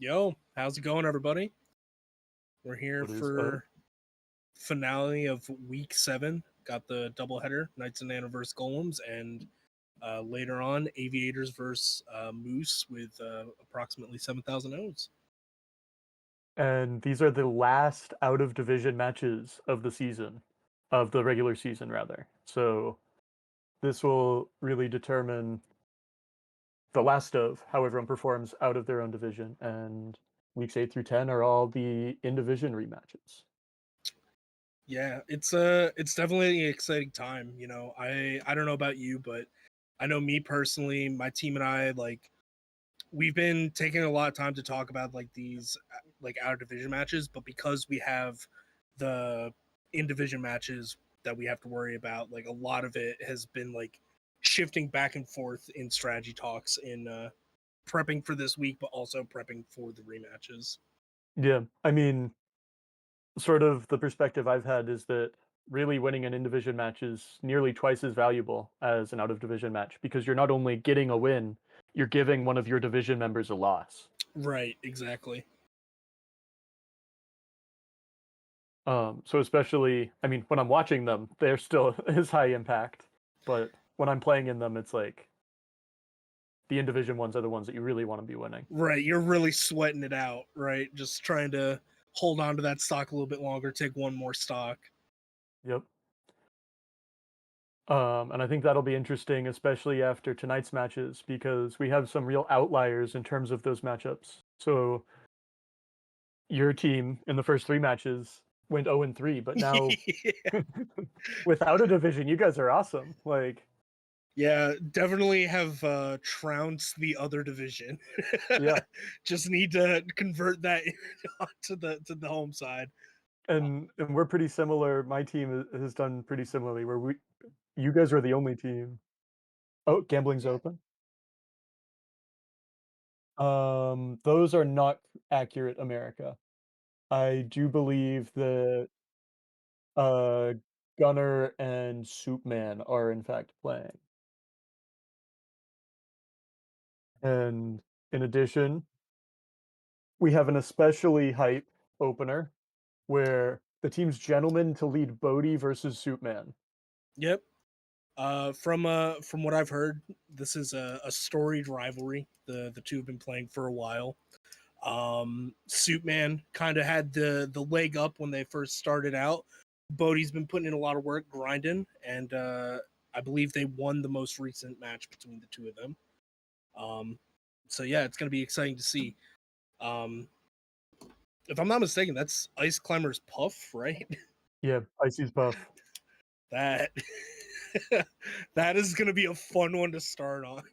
Yo, how's it going, everybody? We're here What is up? for finale of week 7. Got the doubleheader, Knights and Nana versus Golems, and later on, Aviators versus Moose with approximately 7,000 O's. And these are the last out of division matches of the season, of the regular season, rather. So this will really determine the last of how everyone performs out of their own division. And weeks 8 through 10 are all the in division rematches. Yeah, it's definitely an exciting time. You know, I don't know about you, but I know me personally, my team and I we've been taking a lot of time to talk about these out of division matches, but because we have the in division matches that we have to worry about, a lot of it has been shifting back and forth in strategy talks in prepping for this week, but also prepping for the rematches. Yeah, I mean, sort of the perspective I've had is that really winning an in division match is nearly twice as valuable as an out of division match because you're not only getting a win, you're giving one of your division members a loss. Right, exactly. So especially, I mean, when I'm watching them, they're still as high impact, but when I'm playing in them, it's like the in division ones are the ones that you really want to be winning. Right, you're really sweating it out, right? Just trying to hold on to that stock a little bit longer, take one more stock. Yep. And I think that'll be interesting, especially after tonight's matches, because we have some real outliers in terms of those matchups. So your team in the first 3 matches went 0-3, but now without a division, you guys are awesome. Like, Yeah, definitely have trounced the other division. yeah. Just need to convert that to the home side. And we're pretty similar. My team has done pretty similarly, where you guys are the only team. Oh, gambling's open. Those are not accurate, America. I do believe that uh, Gunner and Soupman are in fact playing. And in addition, we have an especially hype opener where the team's gentleman to lead Bodhi versus Soupman. Yep. From what I've heard, this is a storied rivalry. The two have been playing for a while. Suitman kind of had the leg up when they first started out. Bodhi's been putting in a lot of work, grinding, and I believe they won the most recent match between the two of them. So yeah, it's gonna be exciting to see. Um, if I'm not mistaken, that's Ice Climber's Puff, right? Yeah, Icy's buff. That that is gonna be a fun one to start on.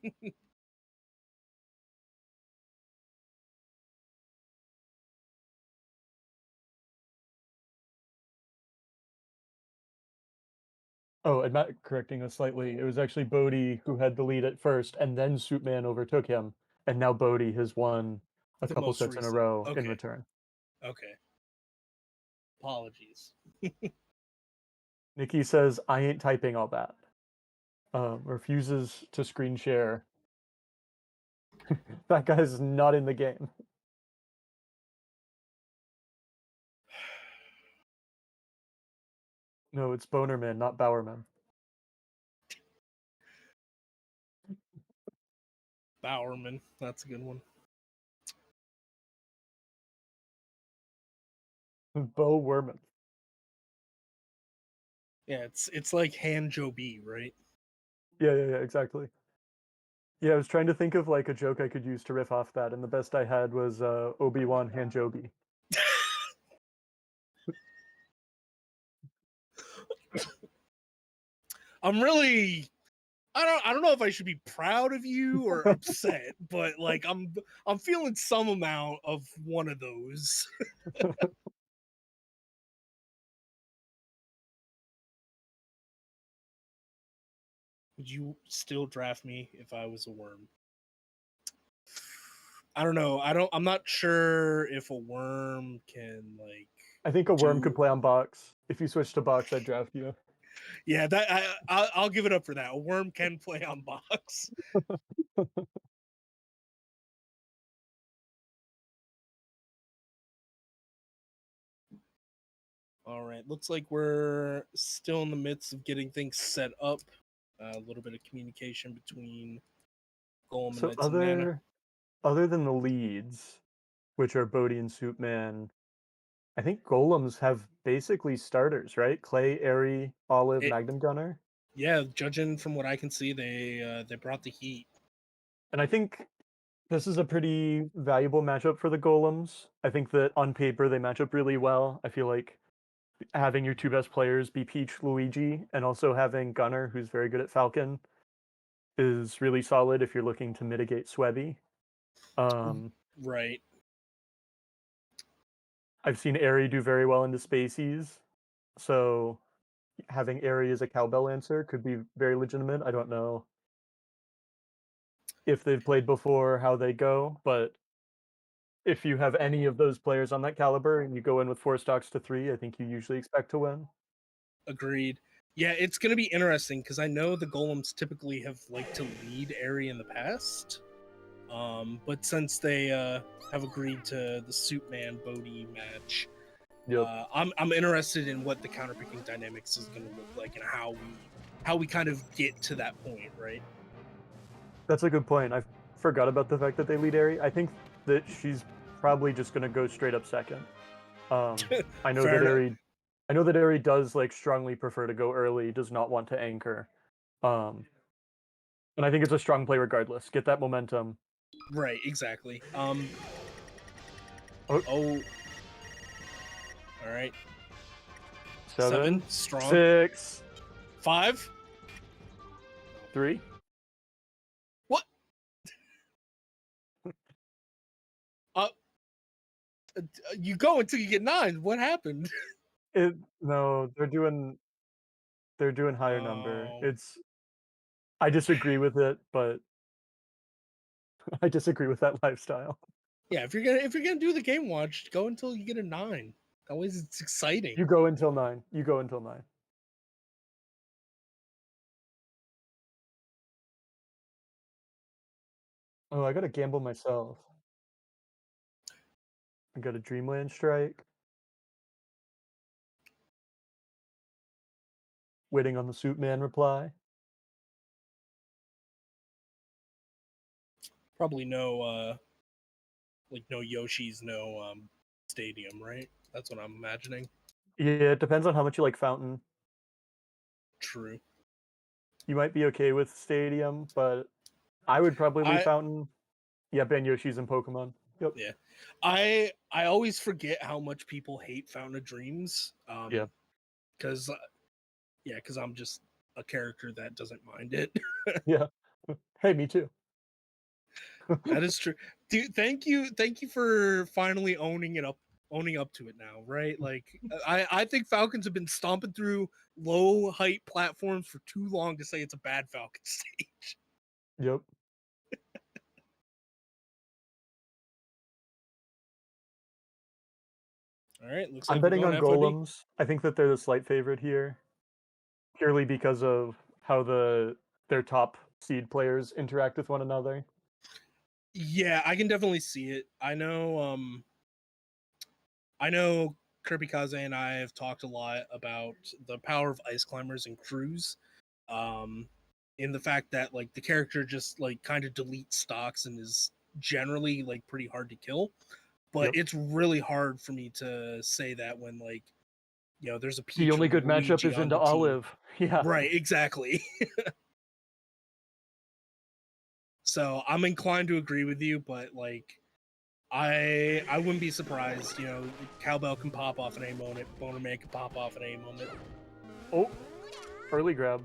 Oh, and Matt correcting us slightly. It was actually Bodhi who had the lead at first, and then Soupman overtook him, and now Bodhi has won a The couple most sets in a recent. row in Okay. return. Okay. Apologies. Nikki says, I ain't typing all that. Refuses to screen share. That guy's not in the game. No, it's Bonerman, not Bowerman. Bowerman. That's a good one. Bo Werman. Yeah, it's like Han Joe B, right? Yeah, exactly. Yeah, I was trying to think of like a joke I could use to riff off that, and the best I had was Obi-Wan Hanjobi. I'm really I don't know if I should be proud of you or upset, but I'm feeling some amount of one of those. Would you still draft me if I was a worm? I don't know. I'm not sure if a worm can I think a worm could do. play on box. If you switch to box, I'd draft you. Yeah, I'll give it up for that. A worm can play on box. All right, looks like we're still in the midst of getting things set up. A little bit of communication between Golem and So Knights of Mana. other than the leads, which are Bodhi and Soupman, I think Golems have basically starters, right? Clay, Airy, Olive, It, Magnum Gunner. yeah, judging from what I can see, they brought the heat. And I think this is a pretty valuable matchup for the Golems. I think that on paper they match up really well. I feel like having your two best players be Peach, Luigi, and also having Gunner, who's very good at Falcon, is really solid if you're looking to mitigate Swebby. Right. I've seen Airy do very well into Spacies, so having Airy as a cowbell answer could be very legitimate. I don't know if they've played before, how they go, but if you have any of those players on that caliber and you go in with 4 stocks to 3, I think you usually expect to win. Agreed. Yeah, it's going to be interesting because I know the Golems typically have liked to lead Airy in the past. But since they have agreed to the Suitman Bodhi match, Yep. I'm interested in what the counterpicking dynamics is going to look like and how we kind of get to that point, right? That's a good point. I forgot about the fact that they lead Airy. I think that she's probably just going to go straight up second. I know Fair that enough. Airy does like strongly prefer to go early, does not want to anchor. And I think it's a strong play regardless. Get that momentum. Right, exactly. Oh, Oh, all right. 7, Strong. 6, 5. 3. What? Uh, you go until you get 9. What happened? No, they're doing higher number. Oh, It's I disagree with it, but I disagree with that lifestyle. yeah. If you're gonna do the game watch, go until you get a 9. That way it's exciting. You go until 9. You go until 9. Oh, I gotta gamble myself. I got a Dreamland Strike. Waiting on the Suitman reply. Probably no no Yoshi's, no stadium, right? That's what I'm imagining. Yeah, it depends on how much you like Fountain. True. You might be okay with Stadium, but I would probably leave I Fountain. Yeah, ban Yoshi's and Pokemon. Yep. Yeah. I always forget how much people hate Fountain of Dreams. Yeah. Because yeah, because I'm just a character that doesn't mind it. Yeah. Hey, me too. That is true, dude. Thank you for finally owning up to it now, right? Like I think Falcons have been stomping through low height platforms for too long to say it's a bad Falcon stage. Yep. All right, looks I'm like we're betting going on FOD. Golems. I think that they're the slight favorite here, purely because of how their top seed players interact with one another. Yeah, I can definitely see it. I know Kirby Kaze and I have talked a lot about the power of ice climbers and crews. Um in the fact that like the character just like kind of deletes stocks and is generally like pretty hard to kill. But Yep. it's really hard for me to say that when like there's a The Peach or only good matchup Luigi is on into the team. Olive. Yeah. Right, exactly. So I'm inclined to agree with you, but like I wouldn't be surprised. Cowbell can pop off at any moment. Boner Man can pop off at any moment. Oh, early grab.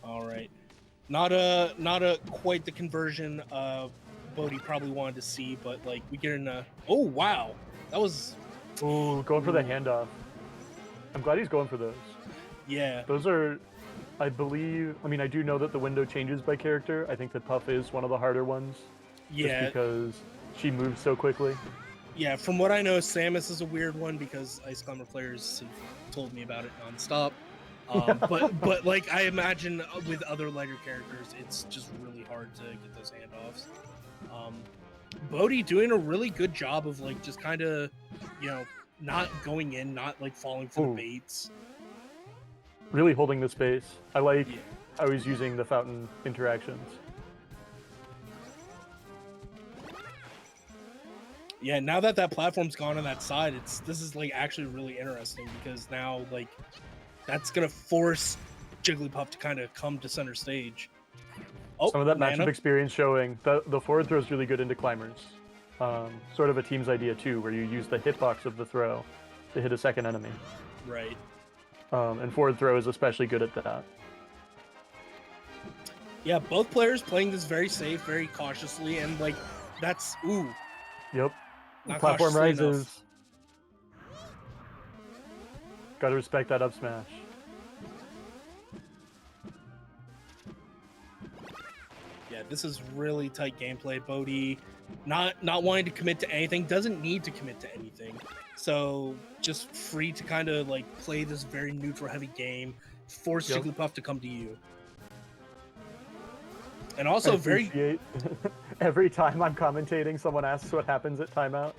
All right, not a quite the conversion Bodhi probably wanted to see, but like we get in a. Oh wow, that was. Ooh, going for the handoff. I'm glad he's going for those. Yeah. Those are, I believe. I mean, I do know that the window changes by character. I think that Puff is one of the harder ones, just Yeah. because she moves so quickly. Yeah, from what I know, Samus is a weird one because Ice Climber players have told me about it nonstop. But like I imagine with other lighter characters, it's just really hard to get those handoffs. Bodhi doing a really good job of like just kind of, not going in, not like falling for the baits. Really holding the space. I like Yeah. how he's using the fountain interactions. Yeah, now that platform's gone on that side, this is like actually really interesting because now like that's gonna force Jigglypuff to kind of come to center stage. Oh, Some of that Nana. matchup experience showing the forward throw is really good into climbers. Sort of a team's idea too, where you use the hitbox of the throw to hit a second enemy. Right. And forward throw is especially good at that. Yeah, both players playing this very safe, very cautiously, and like that's Yep. not Platform cautiously rises. enough. Gotta respect that up smash. Yeah, this is really tight gameplay. Bodhi not wanting to commit to anything, doesn't need to commit to anything. So just free to kind of like play this very neutral heavy game, force Jigglypuff to come to you. And also very every time I'm commentating, someone asks what happens at timeout.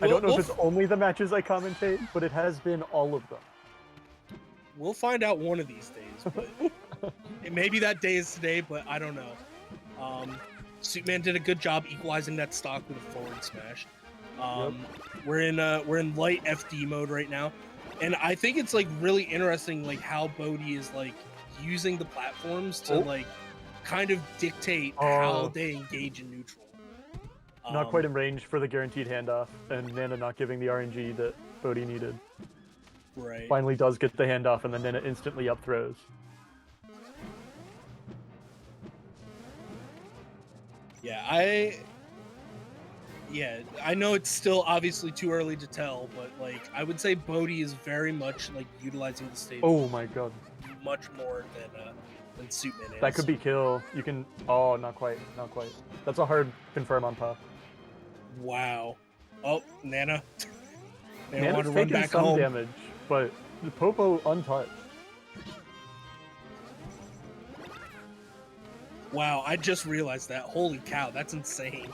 I don't know if it's only the matches I commentate, but it has been all of them. We'll find out one of these days, but maybe that day is today, but I don't know. Suitman did a good job equalizing that stock with a forward smash. We're in light FD mode right now, and I think it's like really interesting like how Bodhi is like using the platforms to like kind of dictate how they engage in neutral. Not quite in range for the guaranteed handoff, and Nana not giving the RNG that Bodhi needed. Right. Finally does get the handoff, and then Nana instantly up throws. Yeah, I know it's still obviously too early to tell, but like I would say Bodhi is very much like utilizing the stage. Oh my god. Much more than Suitman is. That could be kill. You can. Oh, not quite. Not quite. That's a hard confirm on Puff. Wow. Oh, Nana. Nana's taking some damage, but the Popo untouched. Wow, I just realized that. Holy cow, that's insane.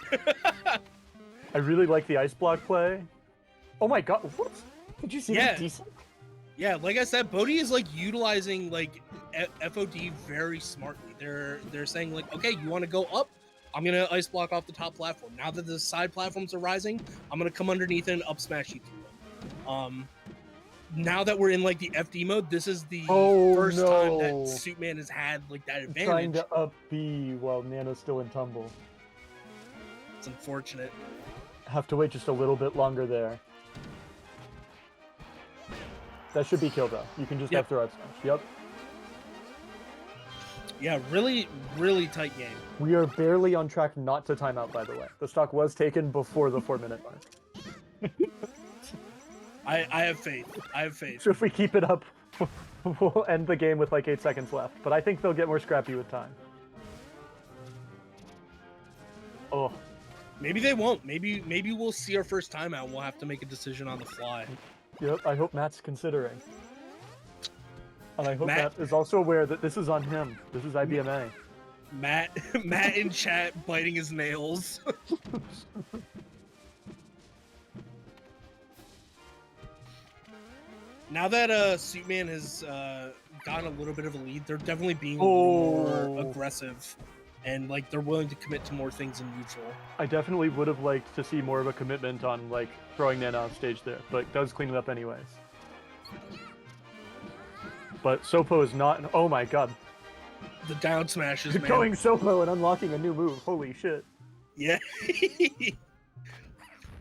I really like the ice block play. Oh my god, what? Did you see that decent? Yeah, like I said, Bodhi is like utilizing like FOD very smartly. They're saying like, okay, you want to go up? I'm gonna ice block off the top platform. Now that the side platforms are rising, I'm gonna come underneath and up smash you through them. Now that we're in like the FD mode, this is the first time that Suitman has had like that advantage. Trying to up B while Nana's still in tumble. It's unfortunate. Have to wait just a little bit longer there. That should be kill though. You can just have throw up smash. Yep. Yeah, really, really tight game. We are barely on track not to timeout, by the way. The stock was taken before the 4-minute mark. I have faith. I have faith. So if we keep it up, we'll end the game with like 8 seconds left. But I think they'll get more scrappy with time. Oh. Maybe they won't. Maybe we'll see our first timeout and we'll have to make a decision on the fly. Yep, I hope Matt's considering. And I hope Matt is also aware that this is on him. This is IBMA. Matt in chat biting his nails. Now that Suitman has gotten a little bit of a lead, they're definitely being a little more aggressive, and like they're willing to commit to more things in neutral. I definitely would have liked to see more of a commitment on like throwing Nana on stage there, but does clean it up anyways. But Sopo is not. Oh my god. The down smashes, man. Going Sopo and unlocking a new move. Holy shit. Yeah.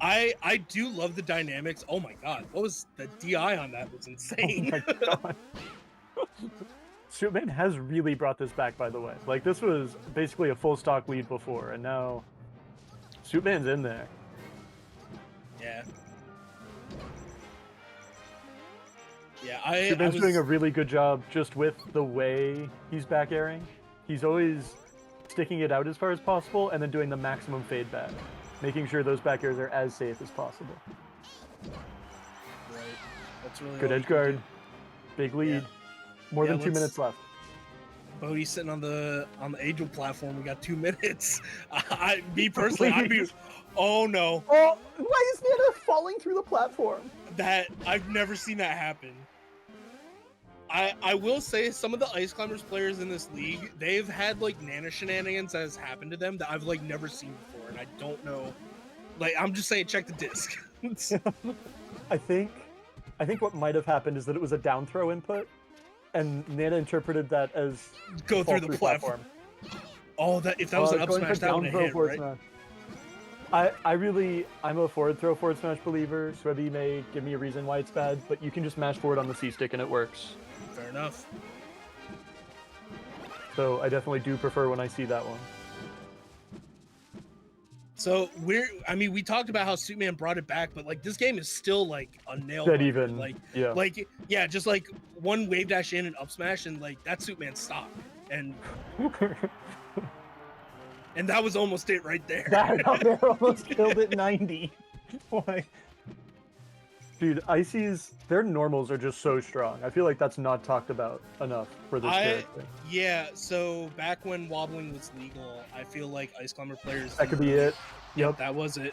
I do love the dynamics. Oh my god. What was the DI on that? Was insane. Oh my god. Suitman has really brought this back, by the way. Like, this was basically a full stock lead before, and now Suitman's in there. Yeah. Yeah, Suitman's doing a really good job just with the way he's back airing. He's always sticking it out as far as possible and then doing the maximum fade back, making sure those back airs are as safe as possible. Right. That's really good edge guard. Big lead. Yeah. More than 2 minutes left. Bodie's sitting on the Angel platform. We got 2 minutes. Me personally, I'd be. Please. Oh no! Oh, why is Nana falling through the platform? That I've never seen that happen. I will say some of the Ice Climbers players in this league, they've had like Nana shenanigans that has happened to them that I've like never seen before, and I don't know. Like I'm just saying, check the disc. I think what might have happened is that it was a down throw input, and Nana interpreted that as Go fall through the platform. Oh, that if that was an up going smash, for that would down have throw hit, forward right? smash. I'm a forward throw forward smash believer. Swebby may give me a reason why it's bad, but you can just mash forward on the C stick and it works. Fair enough. So I definitely do prefer when I see that one. So we talked about how Suitman brought it back, but like this game is still like a nail Dead biter. even, Like, yeah. just like one wave dash in and up smash, and like that's Suitman's stock, and and that was almost it right there. That out there almost killed it 90. Why? Dude, Icy's, their normals are just so strong. I feel like that's not talked about enough for this character. Yeah, so back when wobbling was legal, I feel like Ice Climber players... That could be it. Yep, that was it.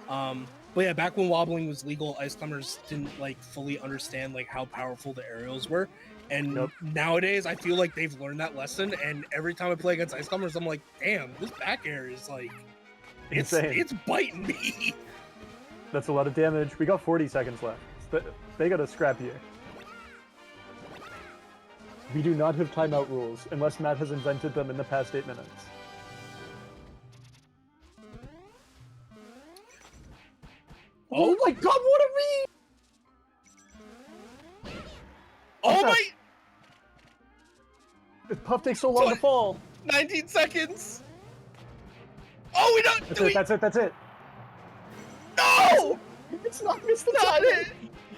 But yeah, back when wobbling was legal, Ice Climbers didn't like fully understand like how powerful the aerials were. And nowadays, I feel like they've learned that lesson. And every time I play against Ice Climbers, I'm like, damn, this back air is like... insane. It's biting me. That's a lot of damage. We got 40 seconds left. They got a scrap here. We do not have timeout rules, unless Matt has invented them in the past 8 minutes. Oh my god, what a read! Oh my... Puff takes so long to fall. 19 seconds. Oh, we don't... That's it. No! It's not missed the time.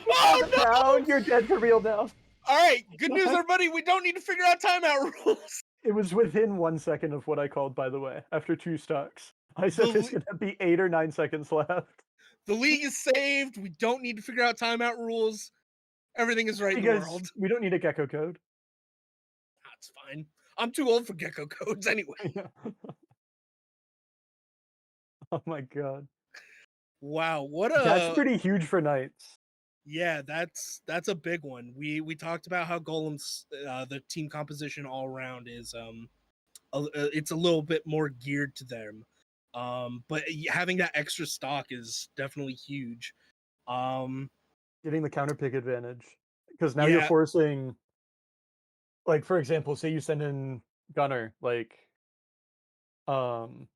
Oh, no! Down. You're dead for real now. All right, good news, everybody. We don't need to figure out timeout rules. It was within 1 second of what I called, by the way, after 2 stocks. I said there's going to be 8 or 9 seconds left. The league is saved. We don't need to figure out timeout rules. Everything is right in the world. We don't need a gecko code. That's fine. I'm too old for gecko codes anyway. Yeah. Oh my god. Wow, what a... That's pretty huge for Knights. Yeah, that's a big one. We talked about how Golems, the team composition all around is it's a little bit more geared to them. But having that extra stock is definitely huge. Getting the counter pick advantage, because now you're forcing, like, for example, say you send in Gunner, like, you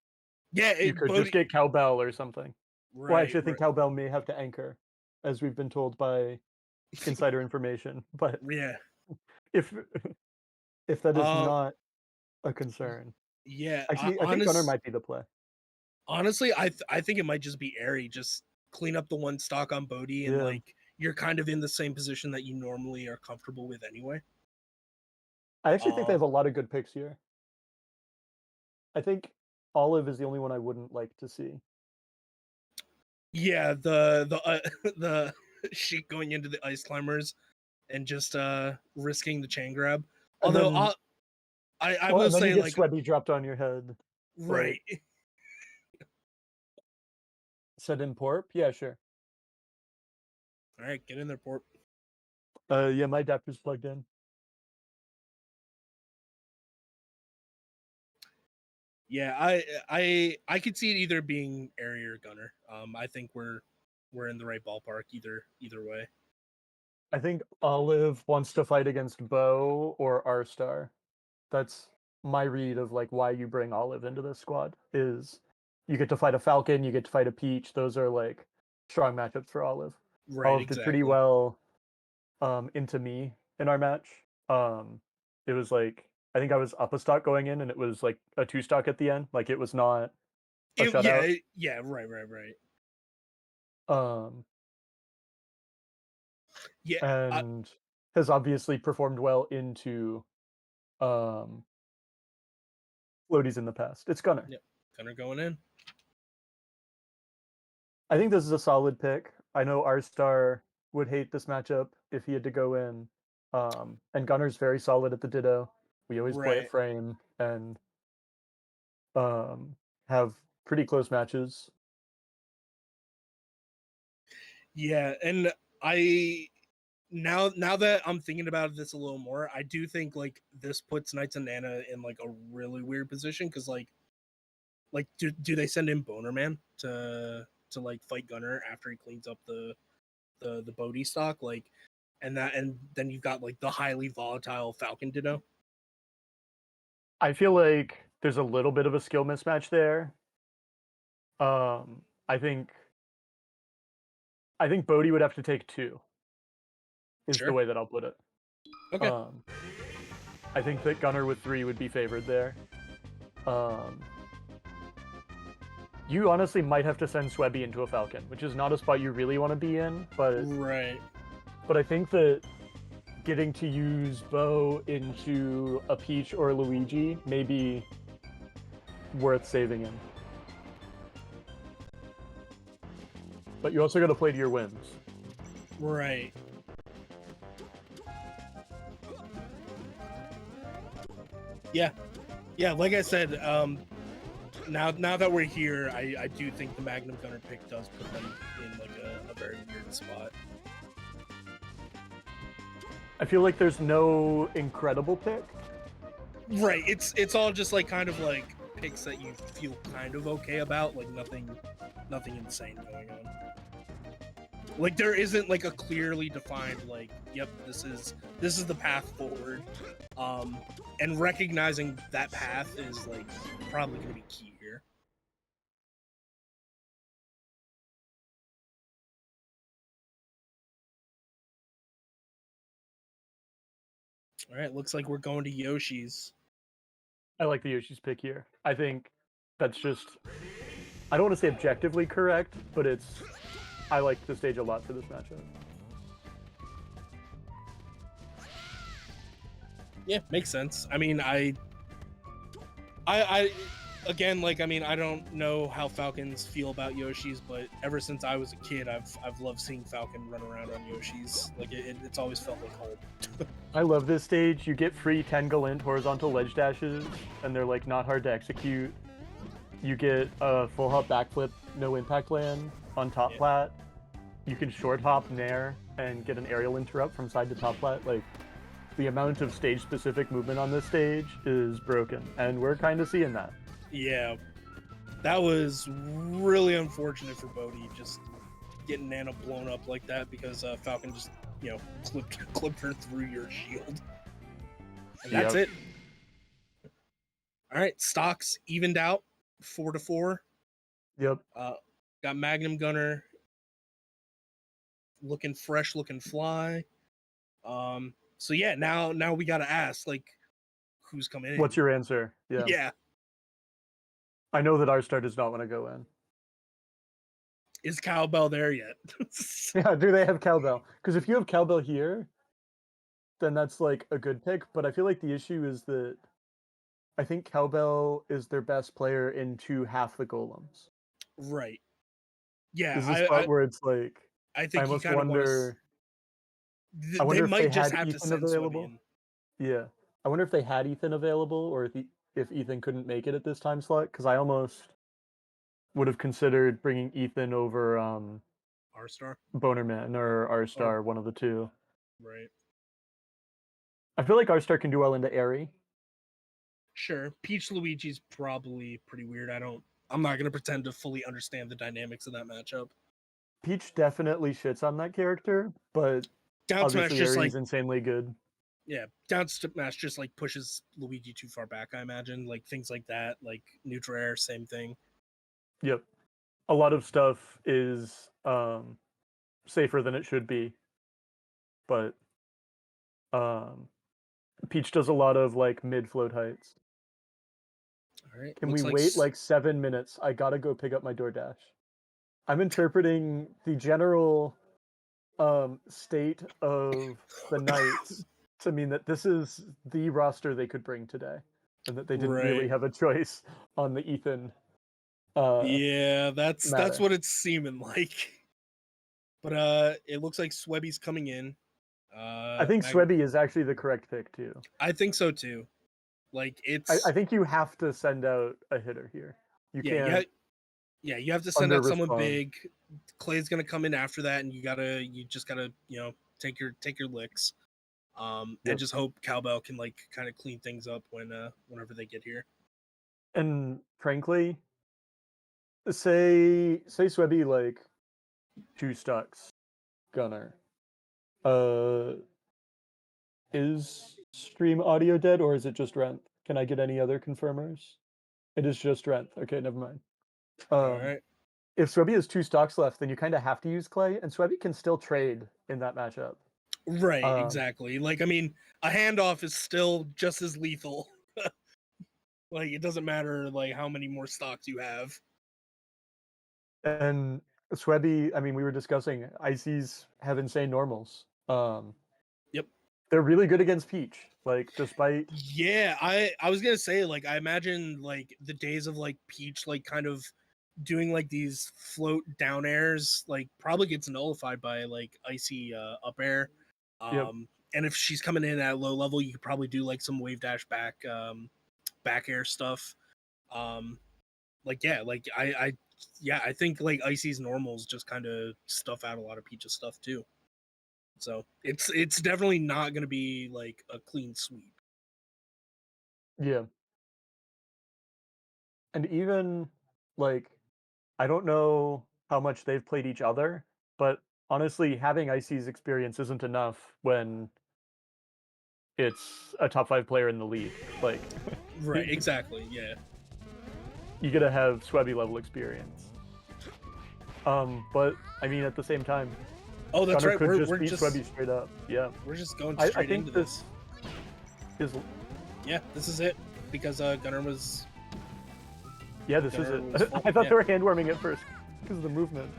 could just get Cowbell or something. Right, well, actually, I think Cowbell may have to anchor, as we've been told by insider information. But yeah, if that is not a concern, actually, I think Gunner might be the play. Honestly, I think it might just be Airy. Just clean up the one stock on Bodhi, and like you're kind of in the same position that you normally are comfortable with anyway. I actually think they have a lot of good picks here. I think Olive is the only one I wouldn't like to see. Yeah, the Sheik going into the Ice Climbers and just risking the chain grab. Although I will say, like, Swebby dropped on your head. Right. Set in Porp? Yeah, sure. All right, get in there, Porp. Yeah, my adapter's plugged in. Yeah, I could see it either being Airy or Gunner. I think we're in the right ballpark either way. I think Olive wants to fight against Bo or R-Star. That's my read of like why you bring Olive into this squad is you get to fight a Falcon, you get to fight a Peach. Those are like strong matchups for Olive. Right, Olive did pretty well into me in our match. It was like I think I was up a stock going in, and it was like a 2 stock at the end. Like it was not a shutout. Yeah, right. Yeah, and has obviously performed well into floaties in the past. It's Gunner. Yep, Gunner going in. I think this is a solid pick. I know R-Star would hate this matchup if he had to go in. And Gunner's very solid at the Ditto. We always play Right. at frame and have pretty close matches. Yeah, and I now that I'm thinking about this a little more, I do think like this puts Knights and Nana in like a really weird position because like do they send in Boner Man to like fight Gunner after he cleans up the Bodhi stock like and then you've got like the highly volatile Falcon Ditto. I feel like there's a little bit of a skill mismatch there. I think Bodhi would have to take 2, is the Sure. way that I'll put it. Okay. I think that Gunner with 3 would be favored there. You honestly might have to send Swebby into a Falcon, which is not a spot you really want to be in, Right. but I think that getting to use Bo into a Peach or a Luigi may be worth saving him. But you also got to play to your wins. Right. Yeah. Yeah, like I said, now that we're here, I do think the Magnum Gunner pick does put them in like a very weird spot. I feel like there's no incredible pick. Right. It's all just like kind of like picks that you feel kind of okay about, like nothing insane going on. Like there isn't like a clearly defined like, yep, this is the path forward. And recognizing that path is like probably going to be key here. All right, looks like we're going to Yoshi's. I like the Yoshi's pick here. I think that's just, I don't want to say objectively correct, but I like the stage a lot for this matchup. Yeah, makes sense. I mean, I again, like, I mean, I don't know how Falcons feel about Yoshi's, but ever since I was a kid, I've loved seeing Falcon run around on Yoshi's. Like, it's always felt like home. I love this stage. You get free 10 Galint horizontal ledge dashes, and they're like not hard to execute. You get a full hop backflip, no impact land on top plat. You can short hop Nair and get an aerial interrupt from side to top plat. Like, the amount of stage specific movement on this stage is broken, and we're kind of seeing that. Yeah, that was really unfortunate for Bodhi, just getting Nana blown up like that because Falcon just, you know, clipped her through your shield. And that's it. All right, stocks evened out 4-4. Yep. Got Magnum Gunner looking fresh, looking fly. So yeah, now we gotta ask, like, who's coming in? What's your answer? Yeah. I know that our star does not want to go in. Is Cowbell there yet? Yeah, do they have Cowbell? Because if you have Cowbell here, then that's like a good pick. But I feel like the issue is that I think Cowbell is their best player into half the golems. Right. Yeah, This is a spot where it's like I I think you almost kind of want wonder. to. I They wonder if they might just had have to Ethan send Swebby available. in. Yeah, I wonder if they had Ethan available, or if Ethan couldn't make it at this time slot. Because I almost would have considered bringing Ethan over R-Star? Bonerman or R Star, one of the two. Right. I feel like R Star can do well into Airy. Sure. Peach Luigi's probably pretty weird. I'm not gonna pretend to fully understand the dynamics of that matchup. Peach definitely shits on that character, but Down smash obviously just Airy's like insanely good. yeah, down smash just like pushes Luigi too far back, I imagine. Like things like that, like neutral air, same thing. Yep. A lot of stuff is safer than it should be. But Peach does a lot of like mid float heights. All right. Can we wait like 7 minutes? I gotta go pick up my DoorDash. I'm interpreting the general state of the Knights to mean that this is the roster they could bring today, and that they didn't really have a choice on the Ethan. Yeah, that's matter. what it's seeming like. But it looks like Swebby's coming in. I think Swebby is actually the correct pick too. I think so too. Like it's I think you have to send out a hitter here. You yeah, can't you have to send under out someone respond. big. Clay's gonna come in after that, and you just gotta take your licks. And Yep. just hope Cowbell can like kind of clean things up whenever they get here. And frankly, say Swebby like two stocks Gunner. Uh, is stream audio dead or is it just Rent? Can I get any other confirmers? It is just Rent. Okay, never mind. All Um, right. if Swebby has two stocks left, then you kind of have to use Clay, and Swebby can still trade in that matchup. Right, exactly. Like, I mean, a handoff is still just as lethal. Like, it doesn't matter like how many more stocks you have. And Swebby, I mean, we were discussing Ices have insane normals. Yep. They're really good against Peach. Like, despite Yeah, I was gonna say like I imagine like the days of like Peach like kind of doing like these float down airs like probably gets nullified by like icy up air. yep, And if she's coming in at low level, you could probably do like some wave dash back air stuff. Like yeah, like I think like Icy's normals just kind of stuff out a lot of Peach's stuff too. So it's definitely not gonna be like a clean sweep. yeah, and even like I don't know how much they've played each other, but honestly, having Icy's experience isn't enough when it's a top 5 player in the league. Like, Right, exactly, yeah. you gotta have Swebby level experience. But I mean, at the same time, Oh, that's Gunner right. could just We're beat just Swebby straight up. Yeah, we're just going I straight think into this. is Yeah, this is it because Gunnar was. yeah, this Gunnar is was it. full, I thought yeah. they were hand warming at first because of the movement.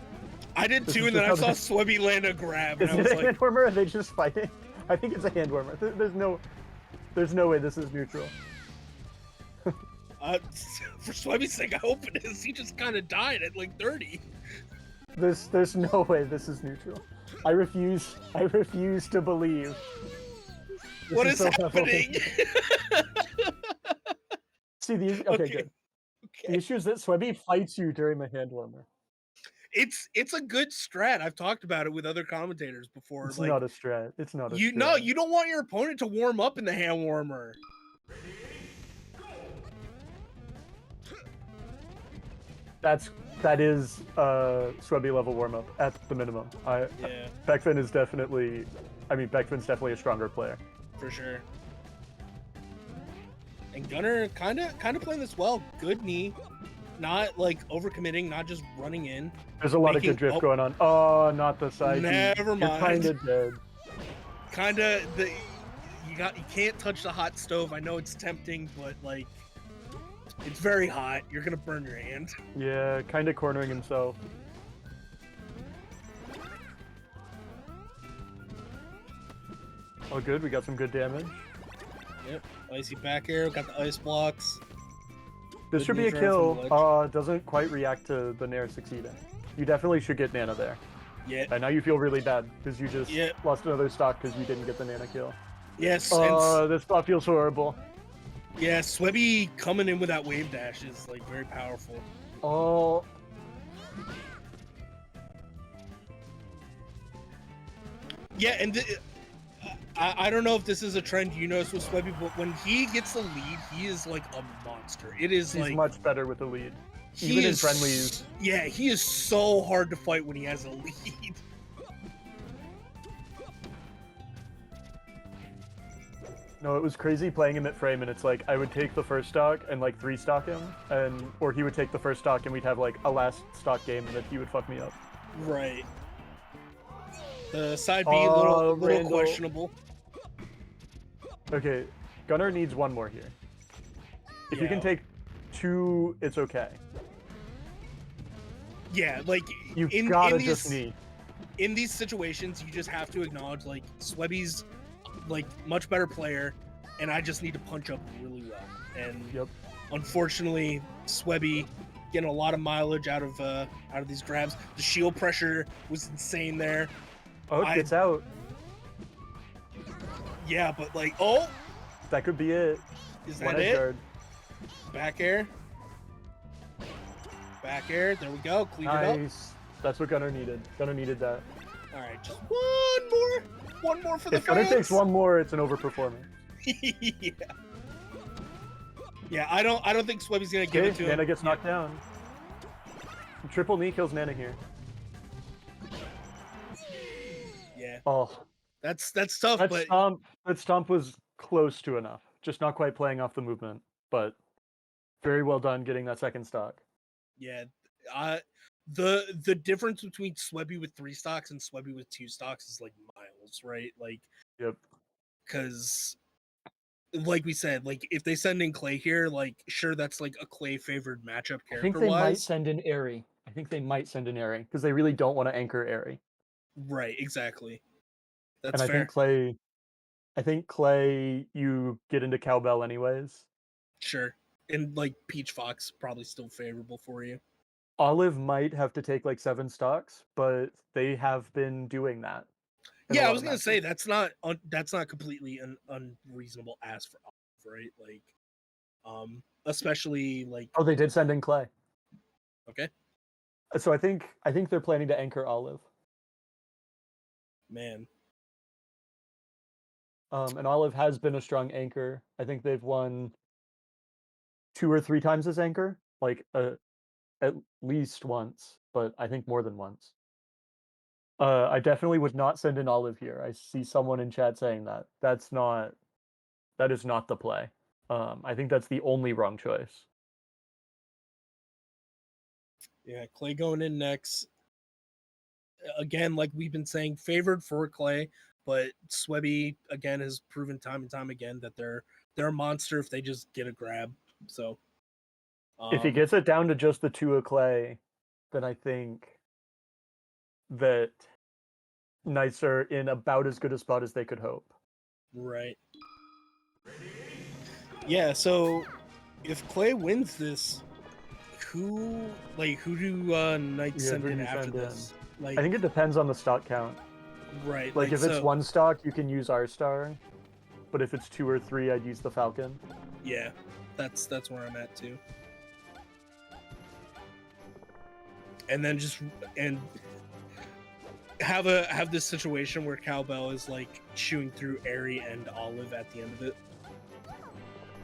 I did This too, is and then I just saw how Swebby land a grab, and Is I it was a like, hand warmer? Are they just fighting? I think it's a hand warmer. There's no way this is neutral. for Swebby's sake, I hope it is. He just kind of died at like 30. There's no way this is neutral. I refuse to believe. What is happening? See these? Okay, Okay, good. The okay. issue is that Swebby fights you during the hand warmer. It's a good strat. I've talked about it with other commentators before. It's Like not a strat. It's not a you strat. no, you don't want your opponent to warm up in the hand warmer. That is Swebby level warm up at the minimum. Yeah, Beckfin is definitely, I mean Beckfin's definitely a stronger player. for sure. And Gunnar kind of playing this well. Good knee, not like overcommitting, not just running in. There's a lot of good drift going on. Oh, not the side. Never mind. You're kind of dead. You can't touch the hot stove. I know it's tempting, but like it's very hot. You're gonna burn your hand. Yeah, kind of cornering himself. Oh, good. We got some good damage. Yep. Icy back air. Got the ice blocks. This Good should be a neutral from kill. Doesn't quite react to the Nair succeeding. You definitely should get Nana there. Yeah. And now you feel really bad because you just lost another stock because you didn't get the Nana kill. Yes. This spot feels horrible. Yeah, Swebby coming in with that wave dash is like very powerful. Oh. Yeah, and I don't know if this is a trend you notice with Swebby, but when he gets the lead, he is like a monster. He's like much better with the lead. Even in friendlies. Yeah, he is so hard to fight when he has a lead. No, it was crazy playing him at frame, and it's like I would take the first stock and like 3-stock him, or he would take the first stock and we'd have like a last stock game that he would fuck me up. Right. The side B little questionable. Okay, Gunnar needs one more here. If you can take 2, it's okay. Yeah, like you gotta just need. In these situations, you just have to acknowledge like Swebby's like much better player, and I just need to punch up really well. And unfortunately, Swebby getting a lot of mileage out of these grabs. The shield pressure was insane there. Oh, it gets out. Yeah, but like, that could be it. Is One that edge it? guard. Back air. Back air. There we go. Clean it up. Nice. That's what Gunnar needed. Gunnar needed that. All right, just one more. One more for the If Gunnar fans. takes one more, it's an overperformance. Yeah. Yeah, I don't think Swebby's gonna give it to him. Nana gets knocked down. Triple knee kills Nana here. Yeah. Oh, That's tough, but that stomp was close to enough. Just not quite playing off the movement, but very well done getting that second stock. yeah, the difference between Swebby with 3 stocks and Swebby with 2 stocks is like miles, right? Like, yep. Because, like we said, like if they send in Clay here, like sure that's like a Clay favored matchup character-wise. I think they might send in Airy. I think they might send in Airy because they really don't want to anchor Airy. Right, exactly. That's and I fair. think Clay, you get into cowbell anyways. Sure. And like Peach Fox probably still favorable for you. Olive might have to take like 7 stocks, but they have been doing that. Yeah, I was gonna say that's not completely an unreasonable ask for Olive, right? Like, especially like. Oh, they did send in Clay. Okay. So I think they're planning to anchor Olive. Man. And Olive has been a strong anchor. I think they've won 2 or 3 times as anchor, like at least once, but I think more than once. I definitely would not send in Olive here. I see someone in chat saying that. That is not the play. I think that's the only wrong choice. Yeah, Clay going in next. Again, like we've been saying, favored for Clay, but Swebby again has proven time and time again that they're a monster if they just get a grab. So if he gets it down to just the 2 of Clay, then I think that Knights are in about as good a spot as they could hope. Right. Yeah, so if Clay wins this, who do Knights send in after this? Like, I think it depends on the stock count. Right. Like if it's 1 stock, you can use R-Star, but if it's 2 or 3, I'd use the Falcon. Yeah, that's where I'm at too. And then have this situation where Cowbell is like chewing through Airy and Olive at the end of it.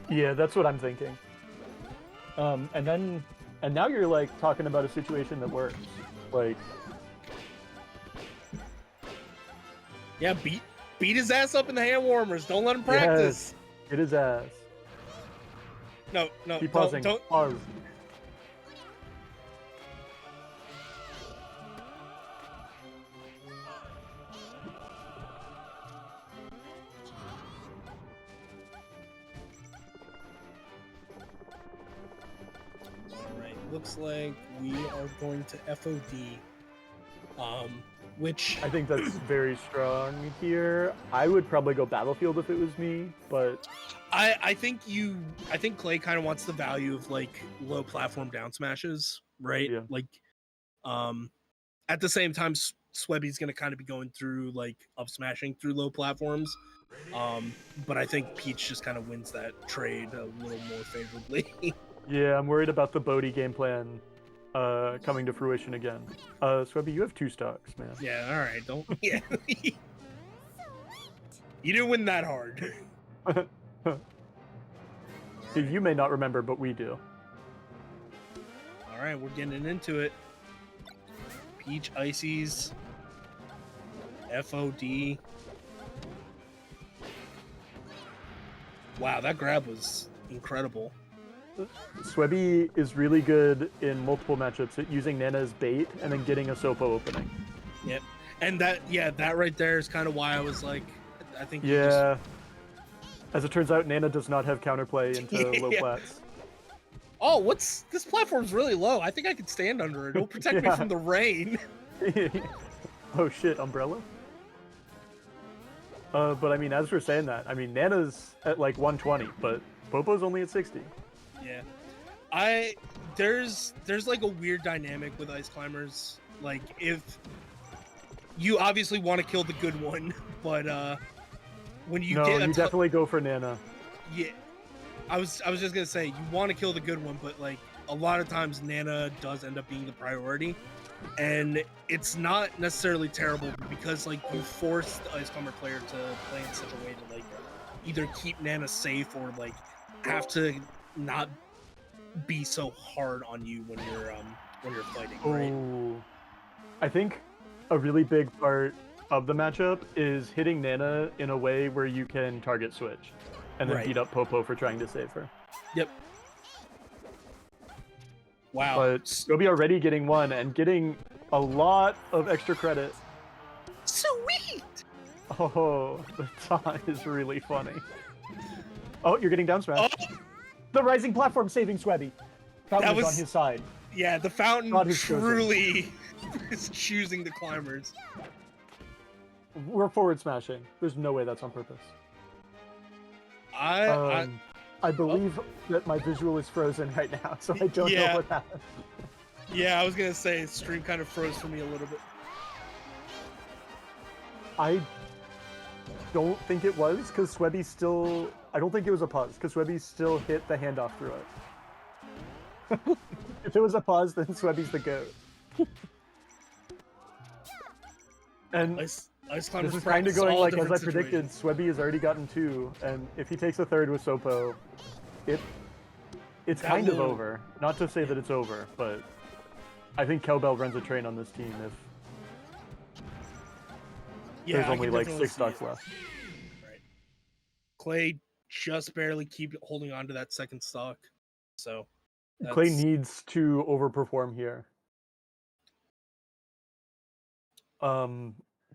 Yeah, that's what I'm thinking. And now you're like talking about a situation that works. Like, yeah, beat his ass up in the hand warmers. Don't let him practice. Yes, get his ass. No, keep pausing. Don't pause. Looks like we are going to FOD, which I think that's very strong here. I would probably go Battlefield if it was me, but I think Clay kind of wants the value of like low platform down smashes, right? Yeah. Like, at the same time, Swebby's gonna kind of be going through like up smashing through low platforms. But I think Peach just kind of wins that trade a little more favorably. Yeah, I'm worried about the Bodhi game plan coming to fruition again. Swebby, you have 2 stocks, man. Yeah, all right, don't. Yeah, you didn't win that hard. You may not remember, but we do. All right, we're getting into it. Peach Ices, FOD. Wow, that grab was incredible. Swebby is really good in multiple matchups at using Nana as bait and then getting a Sopo opening. Yep. And that right there is kind of why I was like, I think. Yeah. As it turns out, Nana does not have counterplay into low plats. Oh, this platform's really low. I think I could stand under it. It'll protect me from the rain. Oh shit, umbrella? But I mean, as we're saying that, I mean, Nana's at like 120, but Popo's only at 60. Yeah. There's like a weird dynamic with Ice Climbers. Like, if you obviously want to kill the good one, but when you you definitely go for Nana. Yeah. I was just gonna say you want to kill the good one, but like a lot of times Nana does end up being the priority, and it's not necessarily terrible because like you force the Ice Climber player to play in such a way to like either keep Nana safe or like have to not be so hard on you when you're fighting, right? Oh, I think a really big part of the matchup is hitting Nana in a way where you can target switch and then Right. beat up Popo for trying to save her. Yep. Wow. But Gobi already getting one and getting a lot of extra credit. Sweet. Oh, the taunt is really funny. Oh, you're getting down smash. Oh, The rising platform saving Swebby. Fountain that is was on his side. yeah. The fountain God has chosen. truly is choosing the climbers. We're forward smashing. There's no way that's on purpose. I I believe that my visual is frozen right now, so I don't know what happened. yeah. I was gonna say stream kind of froze for me a little bit. I don't think it was because Swebby still. I don't think it was a pause because Swebby still hit the handoff through it. If it was a pause, then Swebby's the goat. And Ice this climbers is kind of practice going all like as I different predicted. situations. Swebby has already gotten 2, and if he takes a 3rd with Sopo, it's That kind of will- over. Not to say that it's over, but I think Cowbell runs a train on this team if Yeah, there's I only can like definitely 6 see stocks it. left. Right. Clay just barely keep holding on to that second stock, so Clay that's needs to overperform here.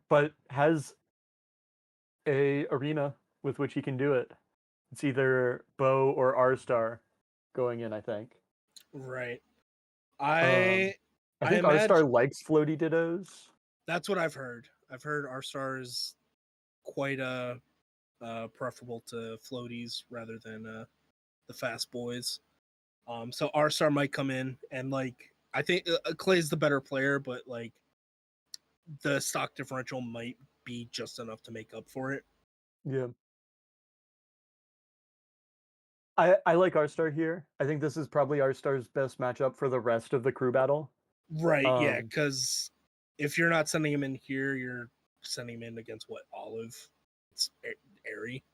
But has a arena with which he can do it. It's either Bo or R Star going in, I think. right. I I think R Star imagine likes floaty dittos. that's what I've heard. I've heard R Star is quite preferable to floaties rather than the fast boys. So R Star might come in and like I think Clay's the better player, but like the stock differential might be just enough to make up for it. Yeah. I like R Star here. I think this is probably R Star's best matchup for the rest of the crew battle. Right, yeah, because if you're not sending him in here, you're sending him in against what, Olive? It's airy.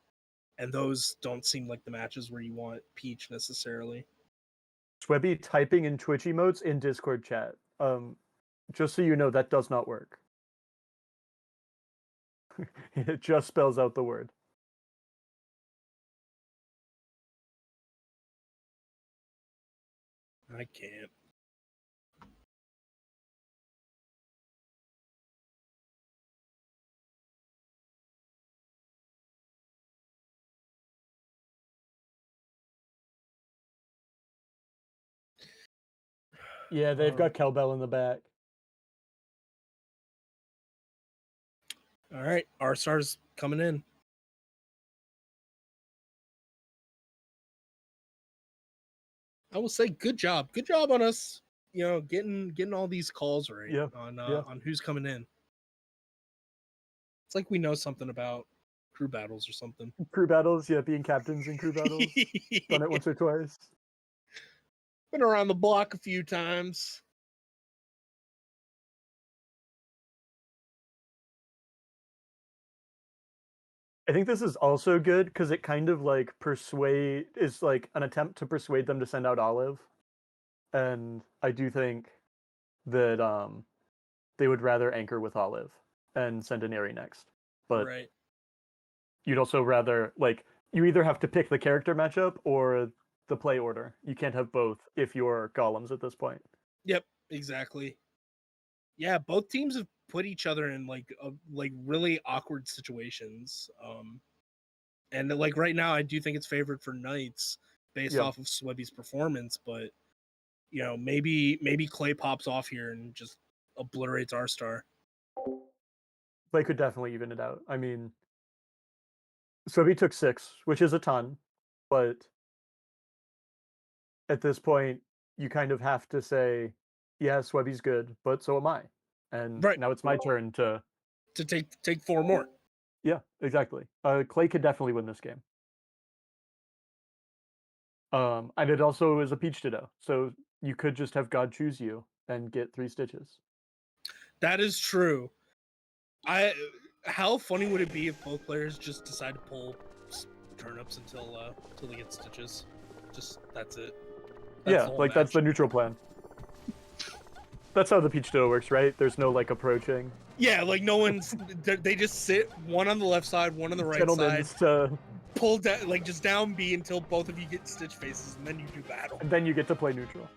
And those don't seem like the matches where you want Peach necessarily. Swebby typing in Twitch emotes in Discord chat. Just so you know, that does not work. It just spells out the word. I can't. Yeah, they've got Cowbell in the back. All right, R-Star's coming in. I will say good job. Good job on us, getting all these calls right on who's coming in. It's like we know something about crew battles or something. Crew battles, yeah, being captains in crew battles. Done it once or twice. Been around the block a few times. I think this is also good because it kind of like is like an attempt to persuade them to send out Olive. And I do think that they would rather anchor with Olive and send an Airy next. But right. You'd also rather like you either have to pick the character matchup or the play order. You can't have both if you're Golems at this point. Yep, exactly. Yeah, both teams have put each other in like really awkward situations. And like right now, I do think it's favored for Knights based off of Swebby's performance, but maybe Clay pops off here and just obliterates R Star. They could definitely even it out. I mean, Swebby took 6, which is a ton, but at this point, you kind of have to say, yeah, Swebby's good, but so am I. And Right. now it's my turn to take 4 more. Yeah, exactly. Clay could definitely win this game. And it also is a Peach Ditto, so you could just have God choose you and get 3 stitches. That is true. How funny would it be if both players just decide to pull turnips until they get stitches? Just that's it. That's the Yeah, whole like that's match. the neutral plan. That's how the Peach Ditto works, right? There's no like approaching. Yeah, like no one's. They just sit one on the left side, one on the right side. Gentlemen's Pull down, like just down B until both of you get stitch faces, and then you do battle. and then you get to play neutral.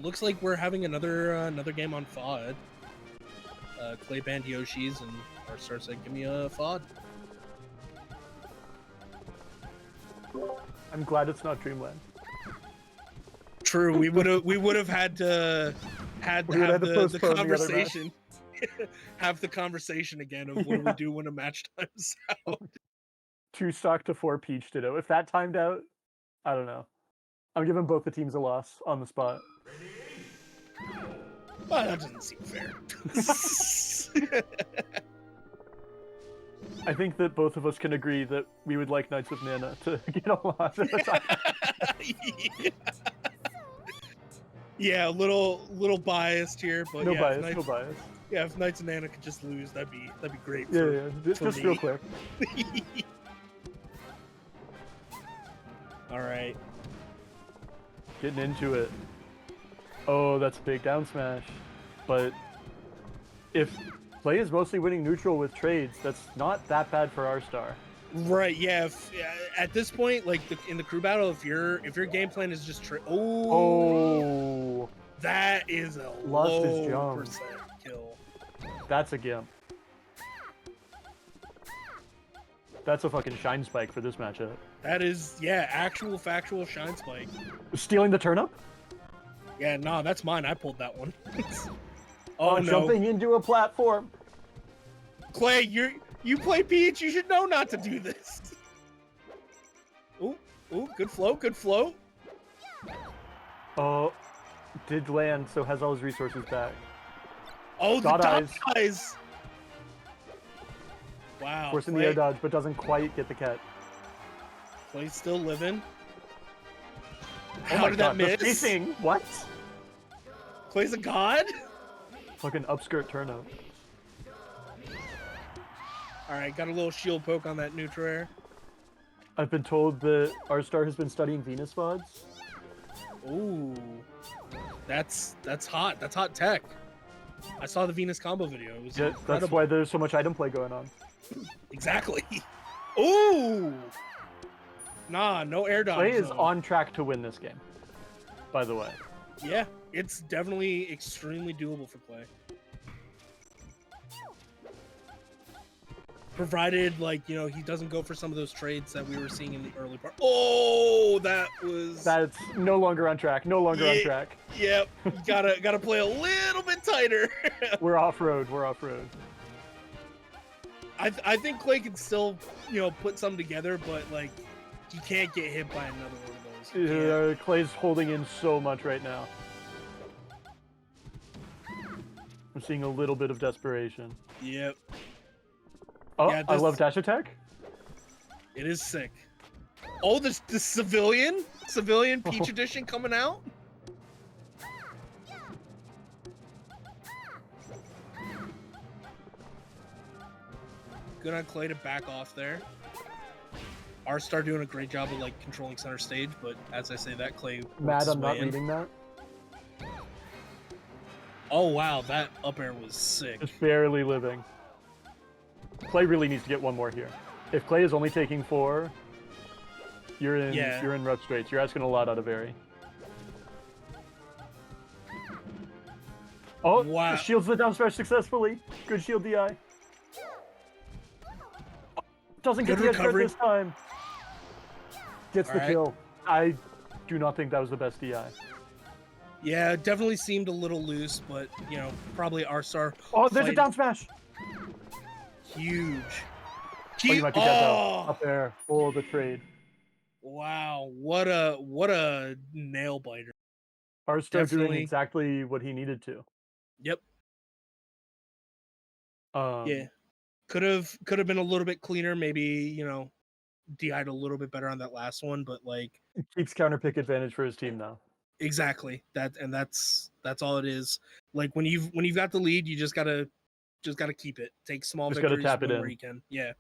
Looks like we're having another game on FOD. Clay banned Yoshi's and our star said, "Give me a FOD." I'm glad it's not Dreamland. True, we would have had to have the conversation. Have the conversation again of what do we do when a match times out. 2 stock to 4 Peach Ditto. If that timed out, I don't know. I'm giving both the teams a loss on the spot. Well, that doesn't seem fair. I think that both of us can agree that we would like Knights of Nana to get a loss at the time. Yeah, a little biased here, but no yeah, bias, no bias. Yeah, if Knights of Nana could just lose, that'd be great. Yeah, just me. real quick. All right, getting into it. Oh, that's a big down smash. But if Play is mostly winning neutral with trades, that's not that bad for our star. Right? Yeah. At this point, like in the crew battle, if your game plan is just oh, that is a lost his low jump. percent kill. That's a gimp. That's a fucking shine spike for this matchup. That is, yeah, actual factual shine spike. Stealing the turnip? Yeah, no, that's mine. I pulled that one. Oh no! Jumping into a platform. Clay, you play Peach. You should know not to do this. Ooh, good flow, good flow. Oh, did land, so has all his resources back. Oh, the dot eyes. Wow. Forcing the air dodge, but doesn't quite get the cat. Clay's still living. Oh How did that miss? The spacing. What? Clay's a god? Fucking upskirt turnout. Alright, got a little shield poke on that neutral air. I've been told that our star has been studying Venus VODs. Ooh. That's hot. That's hot tech. I saw the Venus combo video. It was incredible. That's why there's so much item play going on. Exactly. Ooh! Nah, no air dodge. Clay is on track to win this game, by the way. Yeah, it's definitely extremely doable for Clay. Provided, like, you know, he doesn't go for some of those trades that we were seeing in the early part. Oh, that's no longer on track. No longer on track. Yep. You gotta play a little bit tighter. We're off-road. We're off-road. I think Clay can still, you know, put some together, but, like, you can't get hit by another one of those. Clay's holding in so much right now. I'm seeing a little bit of desperation. Yep. Oh, yeah, I love dash attack. It is sick. Oh, the civilian Peach edition coming out. Good on Clay to back off there. Our star doing a great job of like controlling center stage, but as I say that, Clay. Mad, I'm not reading that. Oh wow, that up air was sick. Just barely living. Clay really needs to get one more here. If Clay is only taking 4, you're in rough straits. You're asking a lot out of Airy. Oh, wow. Shields the down smash successfully. Good shield DI. Doesn't get the edge guard this time. Gets the kill. I do not think that was the best DI. Yeah, it definitely seemed a little loose, but, you know, probably our star. Oh, there's a down smash. Huge. Oh, you might be dead though. Up there. Oh, the trade. Wow, what a nail biter. R-Star doing Definitely. exactly what he needed to. Yep. Yeah. Um, Could have been a little bit cleaner, maybe, DI'd a little bit better on that last one, but like keeps counter pick advantage for his team now. exactly. That's all it is. Like when you've got the lead, you just gotta keep it. Take small Just gotta victories, tap it win where in. you can. Yeah.